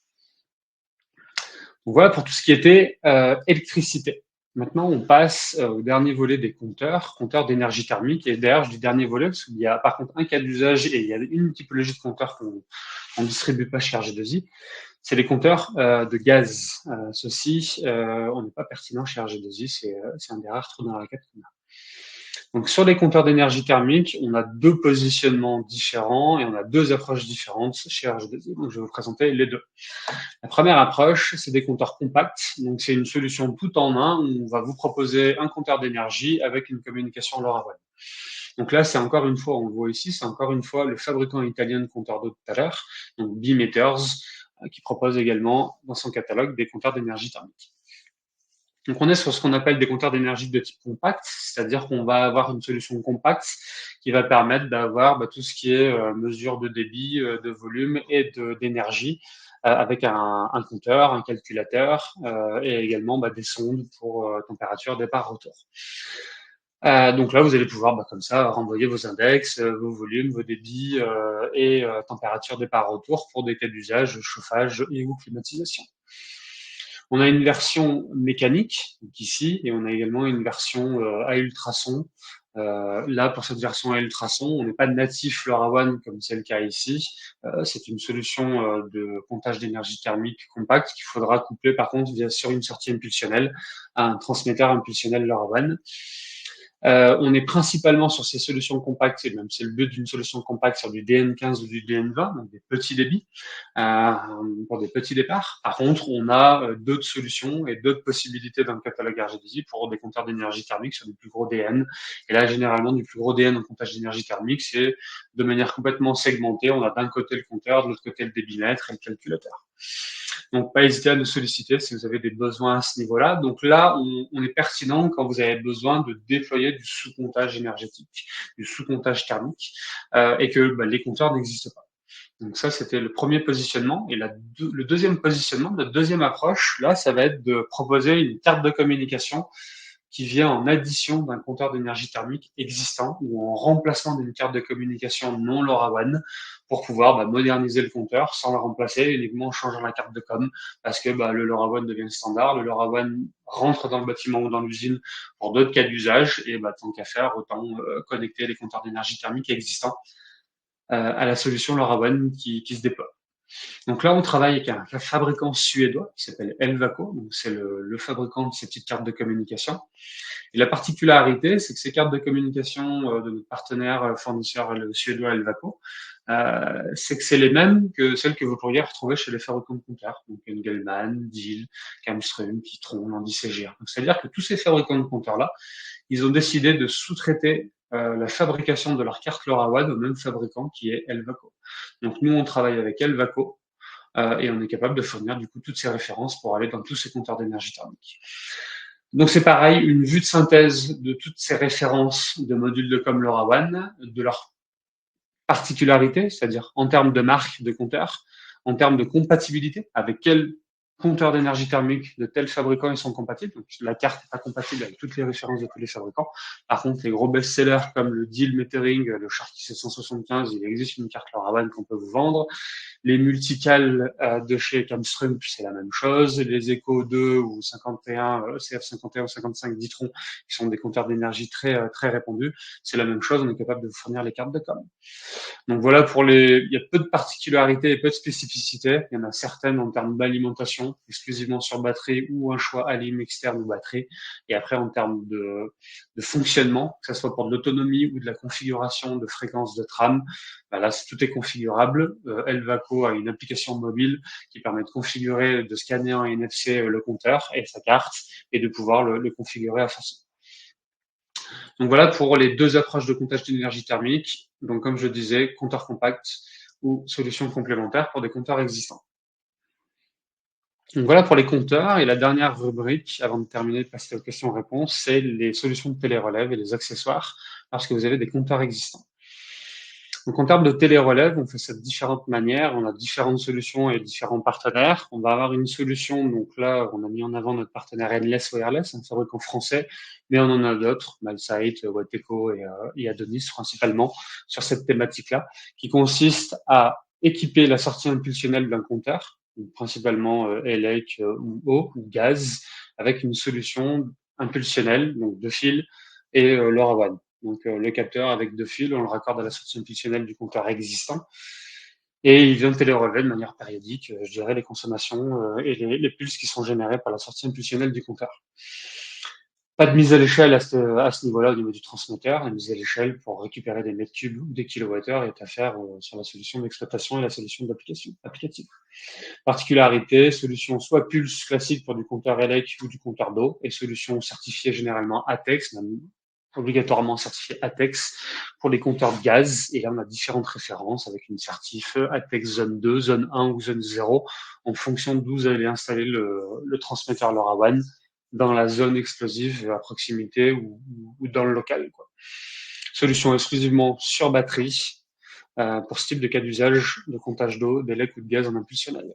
Donc voilà pour tout ce qui était électricité. Maintenant, on passe au dernier volet des compteurs d'énergie thermique. Et d'ailleurs, je dis dernier volet parce qu'il y a par contre un cas d'usage et il y a une typologie de compteurs qu'on ne distribue pas chez RG2I. C'est les compteurs de gaz. Ceux-ci, on n'est pas pertinent chez RG2I, c'est un des rares trous dans la raquette qu'on a. Donc sur les compteurs d'énergie thermique, on a deux positionnements différents et on a deux approches différentes chez RG2I. Donc je vais vous présenter les deux. La première approche, c'est des compteurs compacts. Donc c'est une solution tout en un où on va vous proposer un compteur d'énergie avec une communication LoRaWAN. Donc là, c'est encore une fois, on le voit ici, c'est encore une fois le fabricant italien de compteurs d'eau de tout à l'heure, donc Bimeters, qui propose également dans son catalogue des compteurs d'énergie thermique. Donc on est sur ce qu'on appelle des compteurs d'énergie de type compact, c'est-à-dire qu'on va avoir une solution compacte qui va permettre d'avoir tout ce qui est mesure de débit, de volume et d'énergie, avec un compteur, un calculateur et également des sondes pour température, départ, retour. Donc là, vous allez pouvoir comme ça renvoyer vos index, vos volumes, vos débits et température, départ, retour pour des cas d'usage, chauffage et ou climatisation. On a une version mécanique, donc ici, et on a également une version à ultrasons. Là, pour cette version à ultrasons, on n'est pas natif LoRaWAN comme c'est le cas ici. C'est une solution de comptage d'énergie thermique compacte qu'il faudra coupler par contre sur une sortie impulsionnelle à un transmetteur impulsionnel LoRaWAN. On est principalement sur ces solutions compactes, et même c'est le but d'une solution compacte sur du DN15 ou du DN20, donc des petits débits, pour des petits départs. Par contre, on a d'autres solutions et d'autres possibilités dans le catalogue RGDI pour des compteurs d'énergie thermique sur du plus gros DN. Et là, généralement, du plus gros DN en comptage d'énergie thermique, c'est de manière complètement segmentée. On a d'un côté le compteur, de l'autre côté le débitmètre et le calculateur. Donc, pas hésiter à nous solliciter si vous avez des besoins à ce niveau-là. Donc là, on est pertinent quand vous avez besoin de déployer du sous-comptage énergétique, du sous-comptage thermique, et que les compteurs n'existent pas. Donc ça, c'était le premier positionnement. Et le deuxième positionnement, la deuxième approche, là, ça va être de proposer une carte de communication qui vient en addition d'un compteur d'énergie thermique existant ou en remplacement d'une carte de communication non LoRaWAN pour pouvoir moderniser le compteur sans le remplacer, uniquement en changeant la carte de com parce que le LoRaWAN devient le standard. Le LoRaWAN rentre dans le bâtiment ou dans l'usine pour d'autres cas d'usage et tant qu'à faire, autant connecter les compteurs d'énergie thermique existants à la solution LoRaWAN qui se déploie. Donc là, on travaille avec un fabricant suédois qui s'appelle Elvaco. Donc c'est le fabricant de ces petites cartes de communication. Et la particularité, c'est que ces cartes de communication de notre partenaire fournisseur le suédois Elvaco, c'est que c'est les mêmes que celles que vous pourriez retrouver chez les fabricants de compteurs, donc Engelmann, Diehl, Camström, Pitron, Landy-Cgr. Donc c'est-à-dire que tous ces fabricants de compteurs-là, ils ont décidé de sous-traiter la fabrication de leur carte LoRaWAN au même fabricant qui est Elvaco. Donc nous, on travaille avec Elvaco et on est capable de fournir du coup toutes ces références pour aller dans tous ces compteurs d'énergie thermique. Donc c'est pareil, une vue de synthèse de toutes ces références de modules de com LoRaWAN, de leur particularité, c'est-à-dire en termes de marque de compteur, en termes de compatibilité, avec quel compteur d'énergie thermique de tel fabricant ils sont compatibles. Donc la carte n'est pas compatible avec toutes les références de tous les fabricants. Par contre, les gros best-sellers comme le Diehl Metering, le Sharky 775, il existe une carte LoRaWAN qu'on peut vous vendre. Les multicals de chez Camström, c'est la même chose. Les Echo 2 ou 51, CF51 ou 55 Ditron, qui sont des compteurs d'énergie très répandus, c'est la même chose. On est capable de vous fournir les cartes de com. Donc voilà il y a peu de particularités et peu de spécificités. Il y en a certaines en termes d'alimentation, exclusivement sur batterie ou un choix alim externe ou batterie. Et après, en termes de fonctionnement, que ce soit pour de l'autonomie ou de la configuration de fréquence de tram, là, tout est configurable. Elvaco a une application mobile qui permet de configurer, de scanner en NFC le compteur et sa carte et de pouvoir le configurer à façon. Donc voilà pour les deux approches de comptage d'énergie thermique. Donc comme je disais, compteur compact ou solution complémentaire pour des compteurs existants. Donc voilà pour les compteurs. Et la dernière rubrique, avant de terminer de passer aux questions-réponses, c'est les solutions de télérelève et les accessoires lorsque vous avez des compteurs existants. Donc en termes de télérelève, on fait ça de différentes manières. On a différentes solutions et différents partenaires. On va avoir une solution, donc là, on a mis en avant notre partenaire Endless Wireless, un fabricant français, mais on en a d'autres, Malsight, Wateco et Adonis principalement, sur cette thématique-là, qui consiste à équiper la sortie impulsionnelle d'un compteur, principalement ELEC ou eau ou gaz, avec une solution impulsionnelle, donc de fil, et LoRaWAN. Donc le capteur avec deux fils, on le raccorde à la sortie impulsionnelle du compteur existant et il vient télérelever de manière périodique, je dirais, les consommations et les pulses qui sont générées par la sortie impulsionnelle du compteur. Pas de mise à l'échelle à ce niveau-là au niveau du transmetteur. La mise à l'échelle pour récupérer des mètres cubes ou des kilowattheures est à faire sur la solution d'exploitation et la solution d'application applicative. Particularité, solution soit pulse classique pour du compteur ELEC ou du compteur d'eau et solution certifiée généralement ATEX, obligatoirement certifié ATEX pour les compteurs de gaz. Et là, on a différentes références avec une certif ATEX zone 2, zone 1 ou zone 0 en fonction d'où vous allez installer le transmetteur LoRaWAN dans la zone explosive à proximité ou dans le local, quoi. Solution exclusivement sur batterie pour ce type de cas d'usage de comptage d'eau, d'élec ou de gaz en impulsionnel.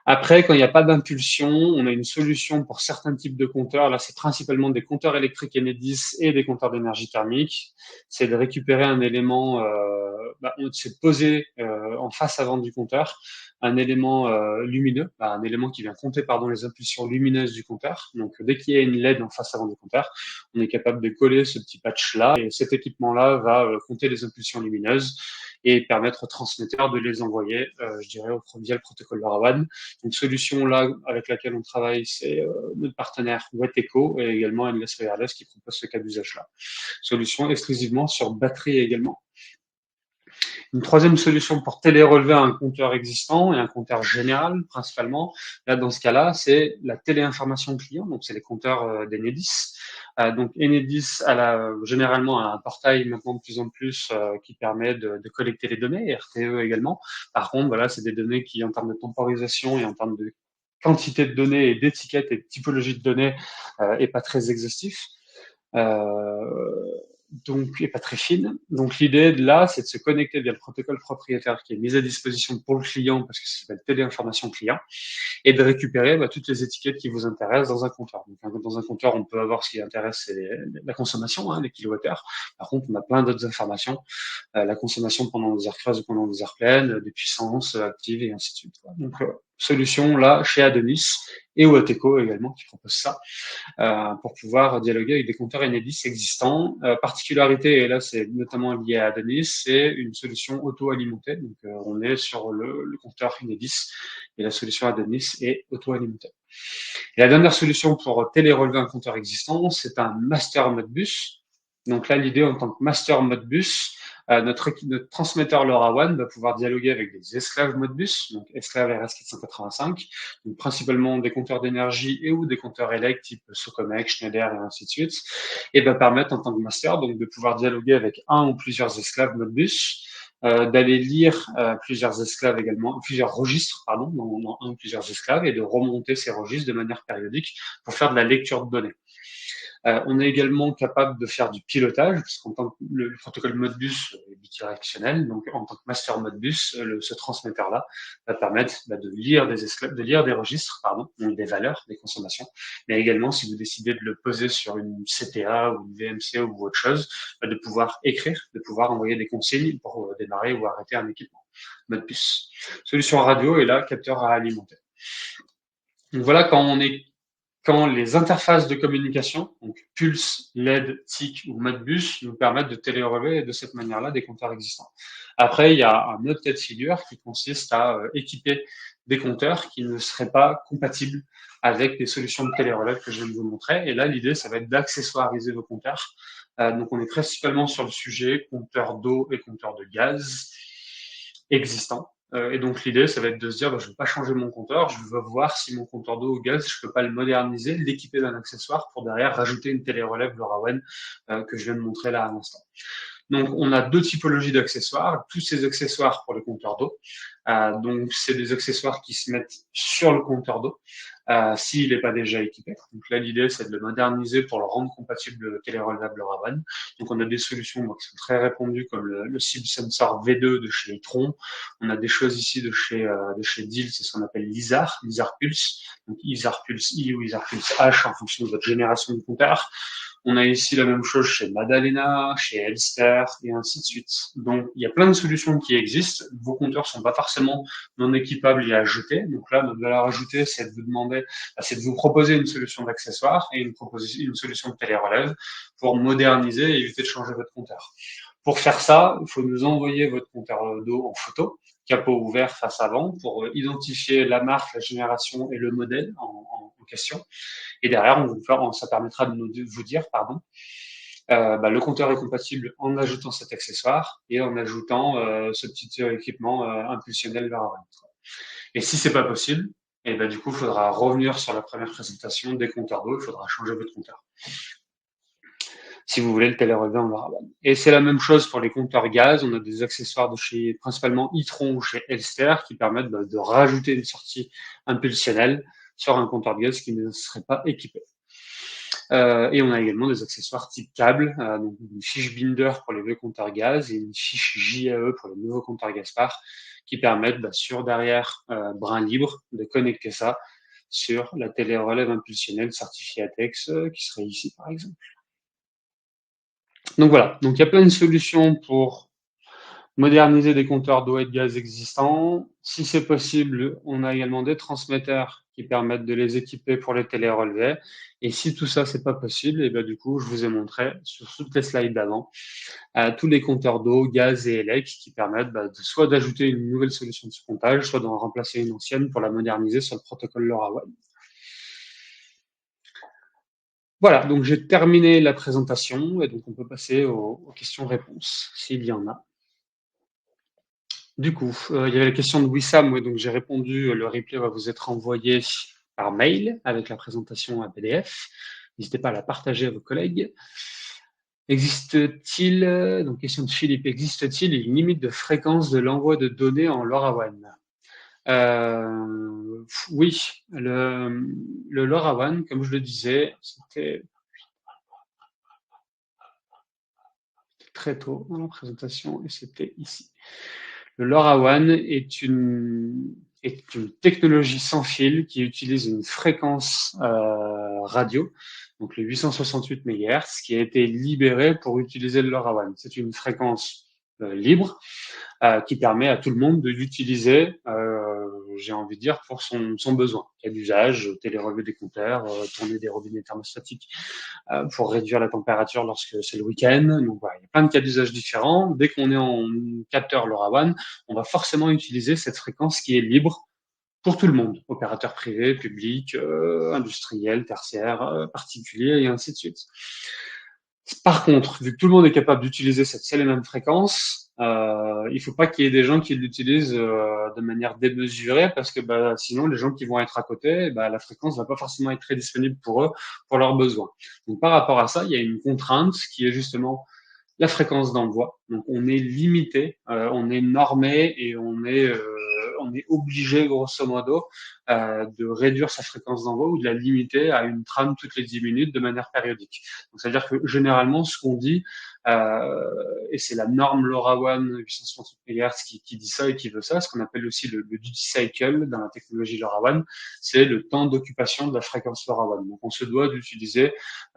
Après, quand il n'y a pas d'impulsion, on a une solution pour certains types de compteurs. Là, c'est principalement des compteurs électriques Enedis et des compteurs d'énergie thermique. C'est de récupérer un élément, c'est de poser en face avant du compteur un élément lumineux, un élément qui vient compter les impulsions lumineuses du compteur. Donc, dès qu'il y a une LED en face avant du compteur, on est capable de coller ce petit patch-là et cet équipement-là va compter les impulsions lumineuses et permettre au transmetteur de les envoyer, je dirais, via le protocole LoRaWAN. Une solution là avec laquelle on travaille, c'est notre partenaire Wateco et également Endless Wireless qui propose ce cas d'usage-là. Solution exclusivement sur batterie également. Une troisième solution pour télé-relever un compteur existant et un compteur général principalement, là dans ce cas-là, c'est la téléinformation client, donc c'est les compteurs d'Enedis. Donc Enedis généralement a un portail maintenant de plus en plus qui permet de collecter les données, RTE également. Par contre, voilà, c'est des données qui en termes de temporisation et en termes de quantité de données et d'étiquettes et de typologie de données est pas très exhaustif. Donc, et pas très fine. Donc, l'idée de là, c'est de se connecter via le protocole propriétaire qui est mis à disposition pour le client, parce que ça s'appelle téléinformation client, et de récupérer toutes les étiquettes qui vous intéressent dans un compteur. Donc, dans un compteur, on peut avoir ce qui intéresse, c'est la consommation, les kilowattheures. Par contre, on a plein d'autres informations, la consommation pendant des heures creuses ou pendant des heures pleines, des puissances actives et ainsi de suite. Donc, solution là chez Adonis et Wateco également qui propose ça. Pour pouvoir dialoguer avec des compteurs Enedis existants. Particularité, et là c'est notamment lié à Adonis, c'est une solution auto-alimentée. Donc on est sur le compteur Enedis et la solution Adonis est auto-alimentée. Et la dernière solution pour télé-relever un compteur existant, c'est un master Modbus. Donc là, l'idée en tant que master Modbus, notre transmetteur LoRaWAN va pouvoir dialoguer avec des esclaves Modbus, donc esclaves RS485, donc principalement des compteurs d'énergie et ou des compteurs élec type Socomec, Schneider et ainsi de suite, et va permettre en tant que master donc de pouvoir dialoguer avec un ou plusieurs esclaves Modbus, d'aller lire plusieurs esclaves également, plusieurs registres, pardon, dans un ou plusieurs esclaves, et de remonter ces registres de manière périodique pour faire de la lecture de données. On est également capable de faire du pilotage, parce qu'en tant que le protocole Modbus est bidirectionnel, donc en tant que master Modbus, ce transmetteur-là va permettre de lire des esclaves, de lire des registres, donc des valeurs, des consommations, mais également si vous décidez de le poser sur une CTA ou une VMC ou autre chose, de pouvoir écrire, de pouvoir envoyer des consignes pour démarrer ou arrêter un équipement Modbus. Solution radio et là, capteur à alimenter. Donc voilà, quand les interfaces de communication, donc Pulse, LED, TIC ou Modbus, nous permettent de télé-relever de cette manière-là des compteurs existants. Après, il y a un autre cas de figure qui consiste à équiper des compteurs qui ne seraient pas compatibles avec des solutions de télé-relève que je viens de vous montrer. Et là, l'idée, ça va être d'accessoiriser vos compteurs. Donc, on est principalement sur le sujet compteurs d'eau et compteurs de gaz existants. Et donc l'idée, ça va être de se dire, je ne veux pas changer mon compteur, je veux voir si mon compteur d'eau ou gaz, je ne peux pas le moderniser, l'équiper d'un accessoire pour derrière rajouter une télé-relève LoRaWAN que je viens de montrer là à l'instant. Donc, on a deux typologies d'accessoires. Tous ces accessoires pour le compteur d'eau. Donc, c'est des accessoires qui se mettent sur le compteur d'eau s'il n'est pas déjà équipé. Donc là, l'idée, c'est de le moderniser pour le rendre compatible télé-relevable LoRaWAN. Donc, on a des solutions qui sont très répandues comme le SIB Sensor V2 de chez Itron. On a des choses ici de chez Diehl, c'est ce qu'on appelle l'ISAR Pulse. Donc, ISAR Pulse I ou ISAR Pulse H en fonction de votre génération de compteur. On a ici la même chose chez Madalena, chez Elster, et ainsi de suite. Donc, il y a plein de solutions qui existent. Vos compteurs sont pas forcément non équipables et à jeter. Donc là, notre valeur ajoutée, c'est de vous demander, c'est de vous proposer une solution d'accessoire et une solution de télé-relève pour moderniser et éviter de changer votre compteur. Pour faire ça, il faut nous envoyer votre compteur d'eau en photo, capot ouvert face avant, pour identifier la marque, la génération et le modèle en question. Et derrière, ça permettra de vous dire, le compteur est compatible en ajoutant cet accessoire et en ajoutant ce petit équipement impulsionnel LoRaWAN. Et si c'est pas possible, et du coup, il faudra revenir sur la première présentation des compteurs d'eau, il faudra changer votre compteur. si vous voulez le télérelevé en LoRaWAN. Et c'est la même chose pour les compteurs gaz. On a des accessoires de chez principalement Itron ou chez Elster qui permettent de rajouter une sortie impulsionnelle sur un compteur de gaz qui ne serait pas équipé. Et on a également des accessoires type câble, donc une fiche binder pour les vieux compteurs gaz et une fiche JAE pour les nouveaux compteurs Gaspard qui permettent sur derrière brin libre de connecter ça sur la télé-relève impulsionnelle certifiée ATEX qui serait ici par exemple. Donc voilà, donc il y a plein de solutions pour moderniser des compteurs d'eau et de gaz existants. Si c'est possible, on a également des transmetteurs qui permettent de les équiper pour les télérelevés. Et si tout ça, c'est pas possible, et ben du coup, je vous ai montré sur toutes les slides d'avant tous les compteurs d'eau, gaz et élec qui permettent soit d'ajouter une nouvelle solution de comptage, soit d'en remplacer une ancienne pour la moderniser sur le protocole LoRaWAN. Voilà, donc j'ai terminé la présentation et donc on peut passer aux questions-réponses, s'il y en a. Du coup, il y avait la question de Wissam, oui, donc j'ai répondu, le replay va vous être envoyé par mail avec la présentation à PDF. N'hésitez pas à la partager à vos collègues. Existe-t-il, donc question de Philippe, existe-t-il une limite de fréquence de l'envoi de données en LoRaWAN? Oui, le LoRaWAN, comme je le disais, c'était très tôt dans la présentation et c'était ici. Le LoRaWAN est une technologie sans fil qui utilise une fréquence radio, donc le 868 MHz, qui a été libérée pour utiliser le LoRaWAN. C'est une fréquence libre qui permet à tout le monde de l'utiliser, j'ai envie de dire, pour son besoin. Cas d'usage, télérelevé des compteurs, tourner des robinets thermostatiques pour réduire la température lorsque c'est le week-end. Donc voilà, il y a plein de cas d'usage différents. Dès qu'on est en capteur LoRaWAN, on va forcément utiliser cette fréquence qui est libre pour tout le monde, opérateurs privés, publics, industriels, tertiaires, particuliers, et ainsi de suite. Par contre, vu que tout le monde est capable d'utiliser cette seule et même fréquence, il faut pas qu'il y ait des gens qui l'utilisent de manière démesurée parce que sinon les gens qui vont être à côté, la fréquence va pas forcément être très disponible pour eux, pour leurs besoins. Donc par rapport à ça, il y a une contrainte qui est justement la fréquence d'envoi. Donc on est limité, on est normé et on est obligé grosso modo de réduire sa fréquence d'envoi ou de la limiter à une trame toutes les 10 minutes de manière périodique. Donc c'est-à-dire que généralement ce qu'on dit, et c'est la norme LoRaWAN 868 MHz qui dit ça et qui veut ça, ce qu'on appelle aussi le duty cycle dans la technologie LoRaWAN, c'est le temps d'occupation de la fréquence LoRaWAN. Donc on se doit d'utiliser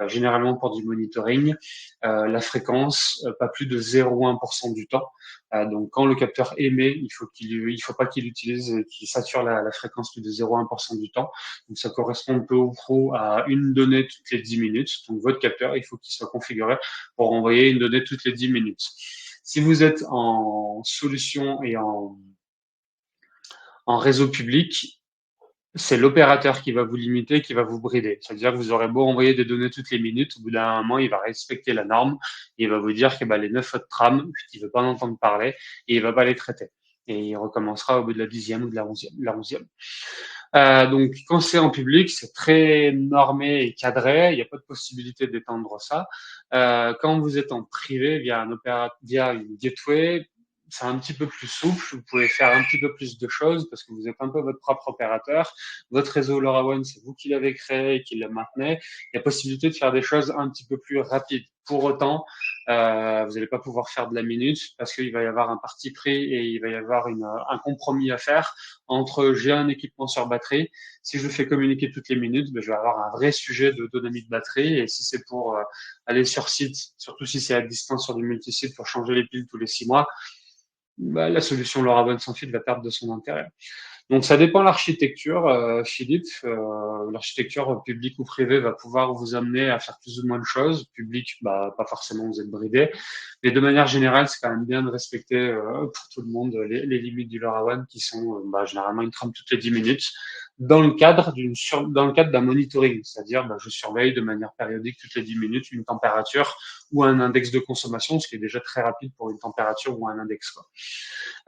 généralement pour du monitoring la fréquence pas plus de 0,1% du temps. Donc quand le capteur émet, il faut pas qu'il utilise, qu'il sature la fréquence plus de 0,1% du temps. Donc ça correspond peu ou prou à une donnée toutes les 10 minutes. Donc votre capteur, il faut qu'il soit configuré pour envoyer une donnée toutes les 10 minutes. Si vous êtes en solution et en réseau public, c'est l'opérateur qui va vous limiter, qui va vous brider. C'est-à-dire que vous aurez beau envoyer des données toutes les minutes, au bout d'un moment, il va respecter la norme, il va vous dire que les 9 autres trames, il ne veut pas en entendre parler, et il ne va pas les traiter. Et il recommencera au bout de la 10e ou de la 11e. Donc, quand c'est en public, c'est très normé et cadré, il n'y a pas de possibilité d'étendre ça. Quand vous êtes en privé via une gateway, c'est un petit peu plus souple, vous pouvez faire un petit peu plus de choses parce que vous êtes un peu votre propre opérateur. Votre réseau LoRaWAN, c'est vous qui l'avez créé et qui le maintenez. Il y a possibilité de faire des choses un petit peu plus rapides. Pour autant, vous n'allez pas pouvoir faire de la minute parce qu'il va y avoir un parti pris et il va y avoir un compromis à faire entre j'ai un équipement sur batterie, si je le fais communiquer toutes les minutes, je vais avoir un vrai sujet d'autonomie de batterie et si c'est pour aller sur site, surtout si c'est à distance sur du multisite pour changer les piles tous les 6 mois, la solution LoRaWAN sans fil va perdre de son intérêt. Donc ça dépend de l'architecture, Philippe. L'architecture publique ou privée va pouvoir vous amener à faire plus ou moins de choses. Public, pas forcément, vous êtes bridé. Mais de manière générale, c'est quand même bien de respecter pour tout le monde les limites du LoRaWAN qui sont généralement une trame toutes les 10 minutes dans le cadre d'un monitoring. C'est-à-dire, je surveille de manière périodique toutes les 10 minutes une température ou un index de consommation, ce qui est déjà très rapide pour une température ou un index, quoi.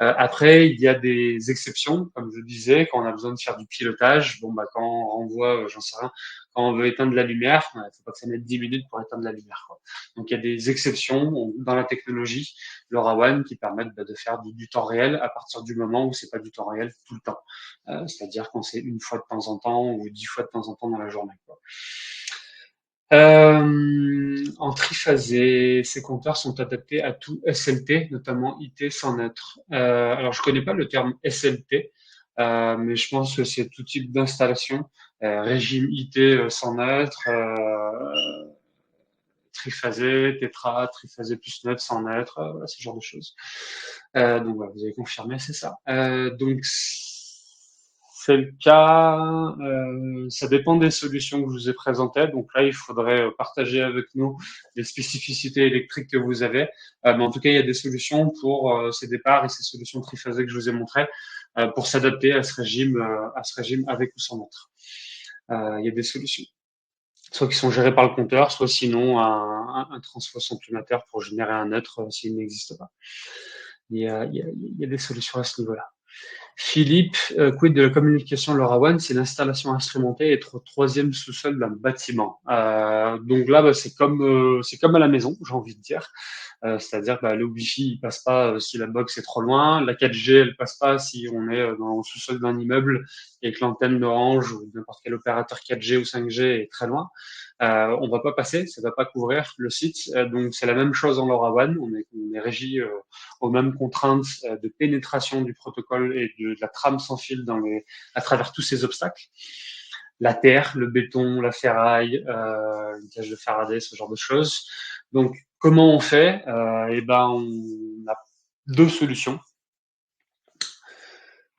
Après, il y a des exceptions, comme je disais, quand on a besoin de faire du pilotage. Quand on renvoie, j'en sais rien, quand on veut éteindre la lumière, il ne faut pas que ça mette 10 minutes pour éteindre la lumière, quoi. Donc il y a des exceptions dans la technologie LoRaWAN qui permettent de faire du temps réel à partir du moment où c'est pas du temps réel tout le temps. C'est-à-dire quand c'est une fois de temps en temps ou 10 fois de temps en temps dans la journée, quoi. En triphasé, ces compteurs sont adaptés à tout SLT, notamment IT sans neutre. Alors je connais pas le terme SLT, mais je pense que c'est tout type d'installation, régime IT sans neutre, triphasé, tétra, triphasé plus neutre, sans neutre, voilà, ce genre de choses. Donc voilà, vous avez confirmé, c'est ça. Donc c'est le cas, ça dépend des solutions que je vous ai présentées. Donc là, il faudrait partager avec nous les spécificités électriques que vous avez. Mais en tout cas, il y a des solutions pour ces départs et ces solutions triphasées que je vous ai montrées pour s'adapter à ce régime avec ou sans neutre. Il y a des solutions, soit qui sont gérées par le compteur, soit sinon un transfo supplémentaire pour générer un neutre s'il n'existe pas. Il y a des solutions à ce niveau-là. Philippe, quid de la communication LoRaWAN, c'est l'installation instrumentée être au troisième sous-sol d'un bâtiment. Donc là, c'est comme à la maison, j'ai envie de dire. C'est-à-dire le Wi-Fi il passe pas si la box est trop loin, la 4G elle passe pas si on est dans le sous-sol d'un immeuble et que l'antenne d'Orange ou n'importe quel opérateur 4G ou 5G est très loin. On va pas passer, ça va pas couvrir le site. Donc c'est la même chose en LoRaWAN, on est régi aux mêmes contraintes de pénétration du protocole et de la trame sans fil à travers tous ces obstacles. La terre, le béton, la ferraille, une cage de Faraday, ce genre de choses. Donc comment on fait? On a deux solutions.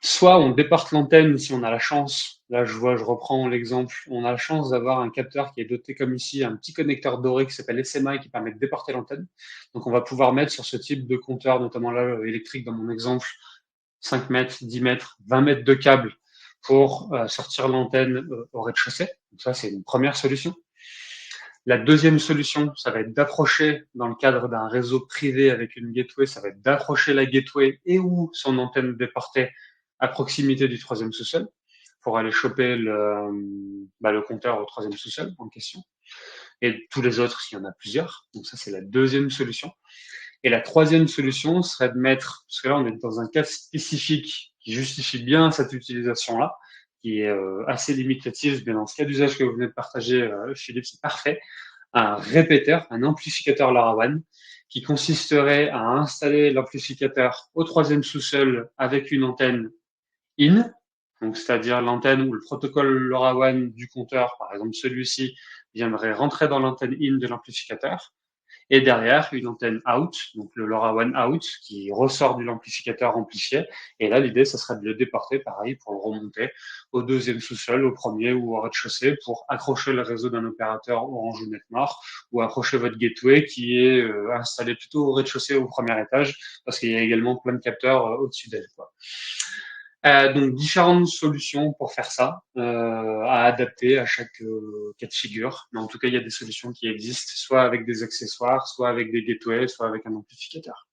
Soit on déporte l'antenne si on a la chance. Là, je reprends l'exemple. On a la chance d'avoir un capteur qui est doté comme ici, un petit connecteur doré qui s'appelle SMA qui permet de déporter l'antenne. Donc, on va pouvoir mettre sur ce type de compteur, notamment là, électrique dans mon exemple, 5 mètres, 10 mètres, 20 mètres de câble pour sortir l'antenne au rez-de-chaussée. Donc ça, c'est une première solution. La deuxième solution, ça va être d'approcher dans le cadre d'un réseau privé avec une gateway, ça va être d'approcher la gateway et ou son antenne déportée à proximité du troisième sous-sol pour aller choper le compteur au troisième sous-sol en question. Et tous les autres, s'il y en a plusieurs. Donc ça, c'est la deuxième solution. Et la troisième solution serait de mettre, parce que là, on est dans un cas spécifique qui justifie bien cette utilisation-là, qui est assez limitative, mais dans ce cas d'usage que vous venez de partager, Philippe, c'est parfait. Un répéteur, un amplificateur LoRaWAN, qui consisterait à installer l'amplificateur au troisième sous-sol avec une antenne in, donc c'est-à-dire l'antenne où le protocole LoRaWAN du compteur, par exemple celui-ci, viendrait rentrer dans l'antenne in de l'amplificateur, et derrière une antenne out, donc le LoRaWAN out, qui ressort de l'amplificateur amplifié, et là l'idée, ça serait de le déporter, pareil, pour le remonter au deuxième sous-sol, au premier ou au rez-de-chaussée, pour accrocher le réseau d'un opérateur Orange ou Netnord, ou accrocher votre gateway qui est installé plutôt au rez-de-chaussée ou au premier étage, parce qu'il y a également plein de capteurs au-dessus d'elle, quoi. Donc différentes solutions pour faire ça, à adapter à chaque cas de figure. Mais en tout cas, il y a des solutions qui existent, soit avec des accessoires, soit avec des gateways, soit avec un amplificateur.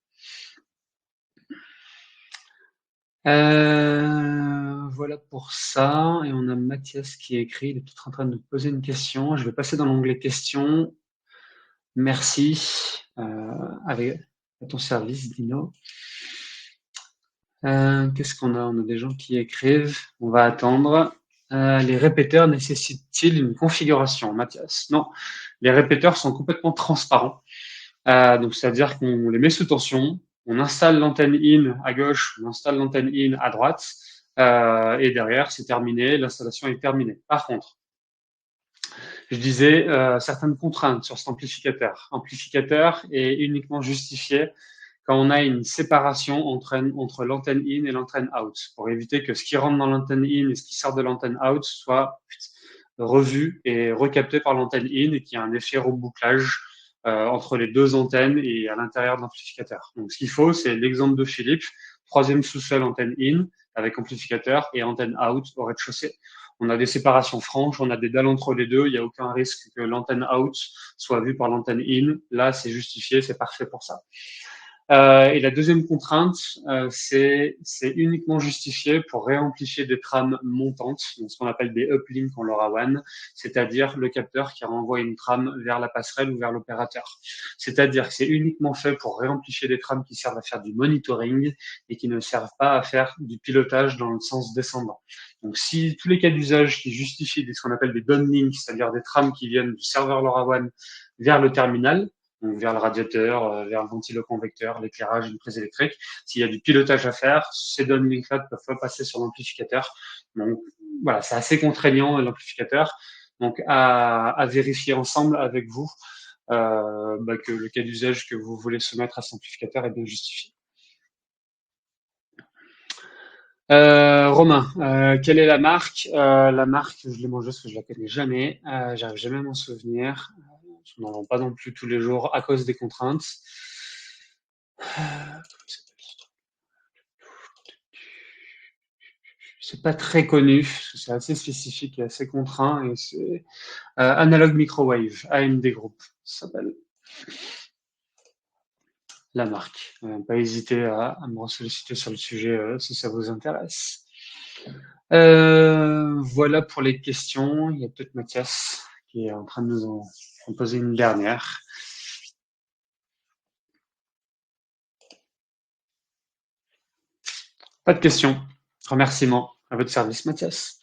Voilà pour ça. Et on a Mathias qui écrit, il est peut-être en train de nous poser une question. Je vais passer dans l'onglet questions. Merci. À ton service, Dino. Qu'est-ce qu'on a? On a des gens qui écrivent. On va attendre. Les répéteurs nécessitent-ils une configuration, Mathias? Non, les répéteurs sont complètement transparents. Donc, c'est-à-dire qu'on les met sous tension, on installe l'antenne in à gauche, on installe l'antenne in à droite, et derrière, c'est terminé, l'installation est terminée. Par contre, je disais certaines contraintes sur cet amplificateur. Amplificateur est uniquement justifié quand on a une séparation entre l'antenne in et l'antenne out, pour éviter que ce qui rentre dans l'antenne in et ce qui sort de l'antenne out soit revu et recapté par l'antenne in et qu'il y a un effet rebouclage entre les deux antennes et à l'intérieur de l'amplificateur. Donc ce qu'il faut, c'est l'exemple de Philippe, troisième sous-sol antenne in avec amplificateur et antenne out au rez-de-chaussée. On a des séparations franches, on a des dalles entre les deux, il n'y a aucun risque que l'antenne out soit vue par l'antenne in. Là, c'est justifié, c'est parfait pour ça. Et la deuxième contrainte, c'est uniquement justifié pour réamplifier des trames montantes, donc ce qu'on appelle des uplinks en LoRaWAN, c'est-à-dire le capteur qui renvoie une trame vers la passerelle ou vers l'opérateur. C'est-à-dire que c'est uniquement fait pour réamplifier des trames qui servent à faire du monitoring et qui ne servent pas à faire du pilotage dans le sens descendant. Donc si tous les cas d'usage qui justifient ce qu'on appelle des downlinks, c'est-à-dire des trames qui viennent du serveur LoRaWAN vers le terminal, donc vers le radiateur, vers le ventiloconvecteur, l'éclairage, une prise électrique. S'il y a du pilotage à faire, ces downlinks-là ne peuvent pas passer sur l'amplificateur. Donc voilà, c'est assez contraignant l'amplificateur. Donc à vérifier ensemble avec vous que le cas d'usage que vous voulez soumettre à cet amplificateur est bien justifié. Romain, quelle est la marque? La marque, je l'ai mangée parce que je la connais jamais. J'arrive jamais à m'en souvenir. Je n'en vends pas non plus tous les jours à cause des contraintes. C'est pas très connu, c'est assez spécifique et assez contraint. Et c'est Analog Microwave, AMD Group, ça s'appelle la marque. Pas hésiter à me solliciter sur le sujet si ça vous intéresse. Voilà pour les questions. Il y a peut-être Mathias qui est en train de nous en poser une dernière. Pas de questions. Remerciements à votre service, Mathias.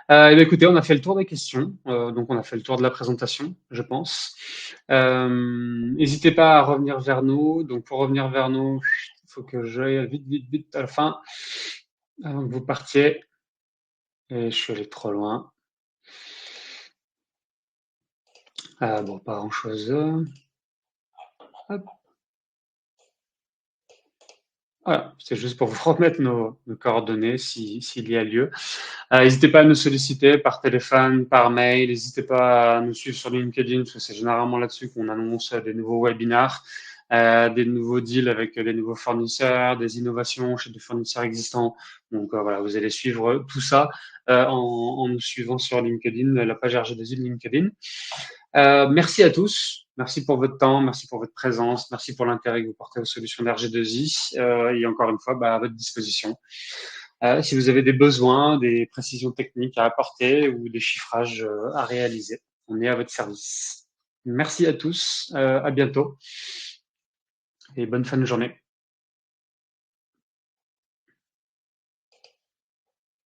Écoutez, on a fait le tour des questions, donc on a fait le tour de la présentation, je pense. N'hésitez pas à revenir vers nous. Donc pour revenir vers nous, il faut que j'aille vite à la fin, avant que vous partiez. Et je suis allé trop loin. Bon, pas grand-chose. Hop. Voilà, c'est juste pour vous remettre nos coordonnées s'il y a lieu. N'hésitez pas à nous solliciter par téléphone, par mail. N'hésitez pas à nous suivre sur LinkedIn, parce que c'est généralement là-dessus qu'on annonce des nouveaux webinars, des nouveaux deals avec les nouveaux fournisseurs, des innovations chez des fournisseurs existants. Donc voilà, vous allez suivre tout ça en nous suivant sur LinkedIn, la page RG2I de LinkedIn. Merci à tous. Merci pour votre temps, merci pour votre présence, merci pour l'intérêt que vous portez aux solutions d'RG2I et encore une fois, à votre disposition. Si vous avez des besoins, des précisions techniques à apporter ou des chiffrages à réaliser, on est à votre service. Merci à tous, à bientôt et bonne fin de journée.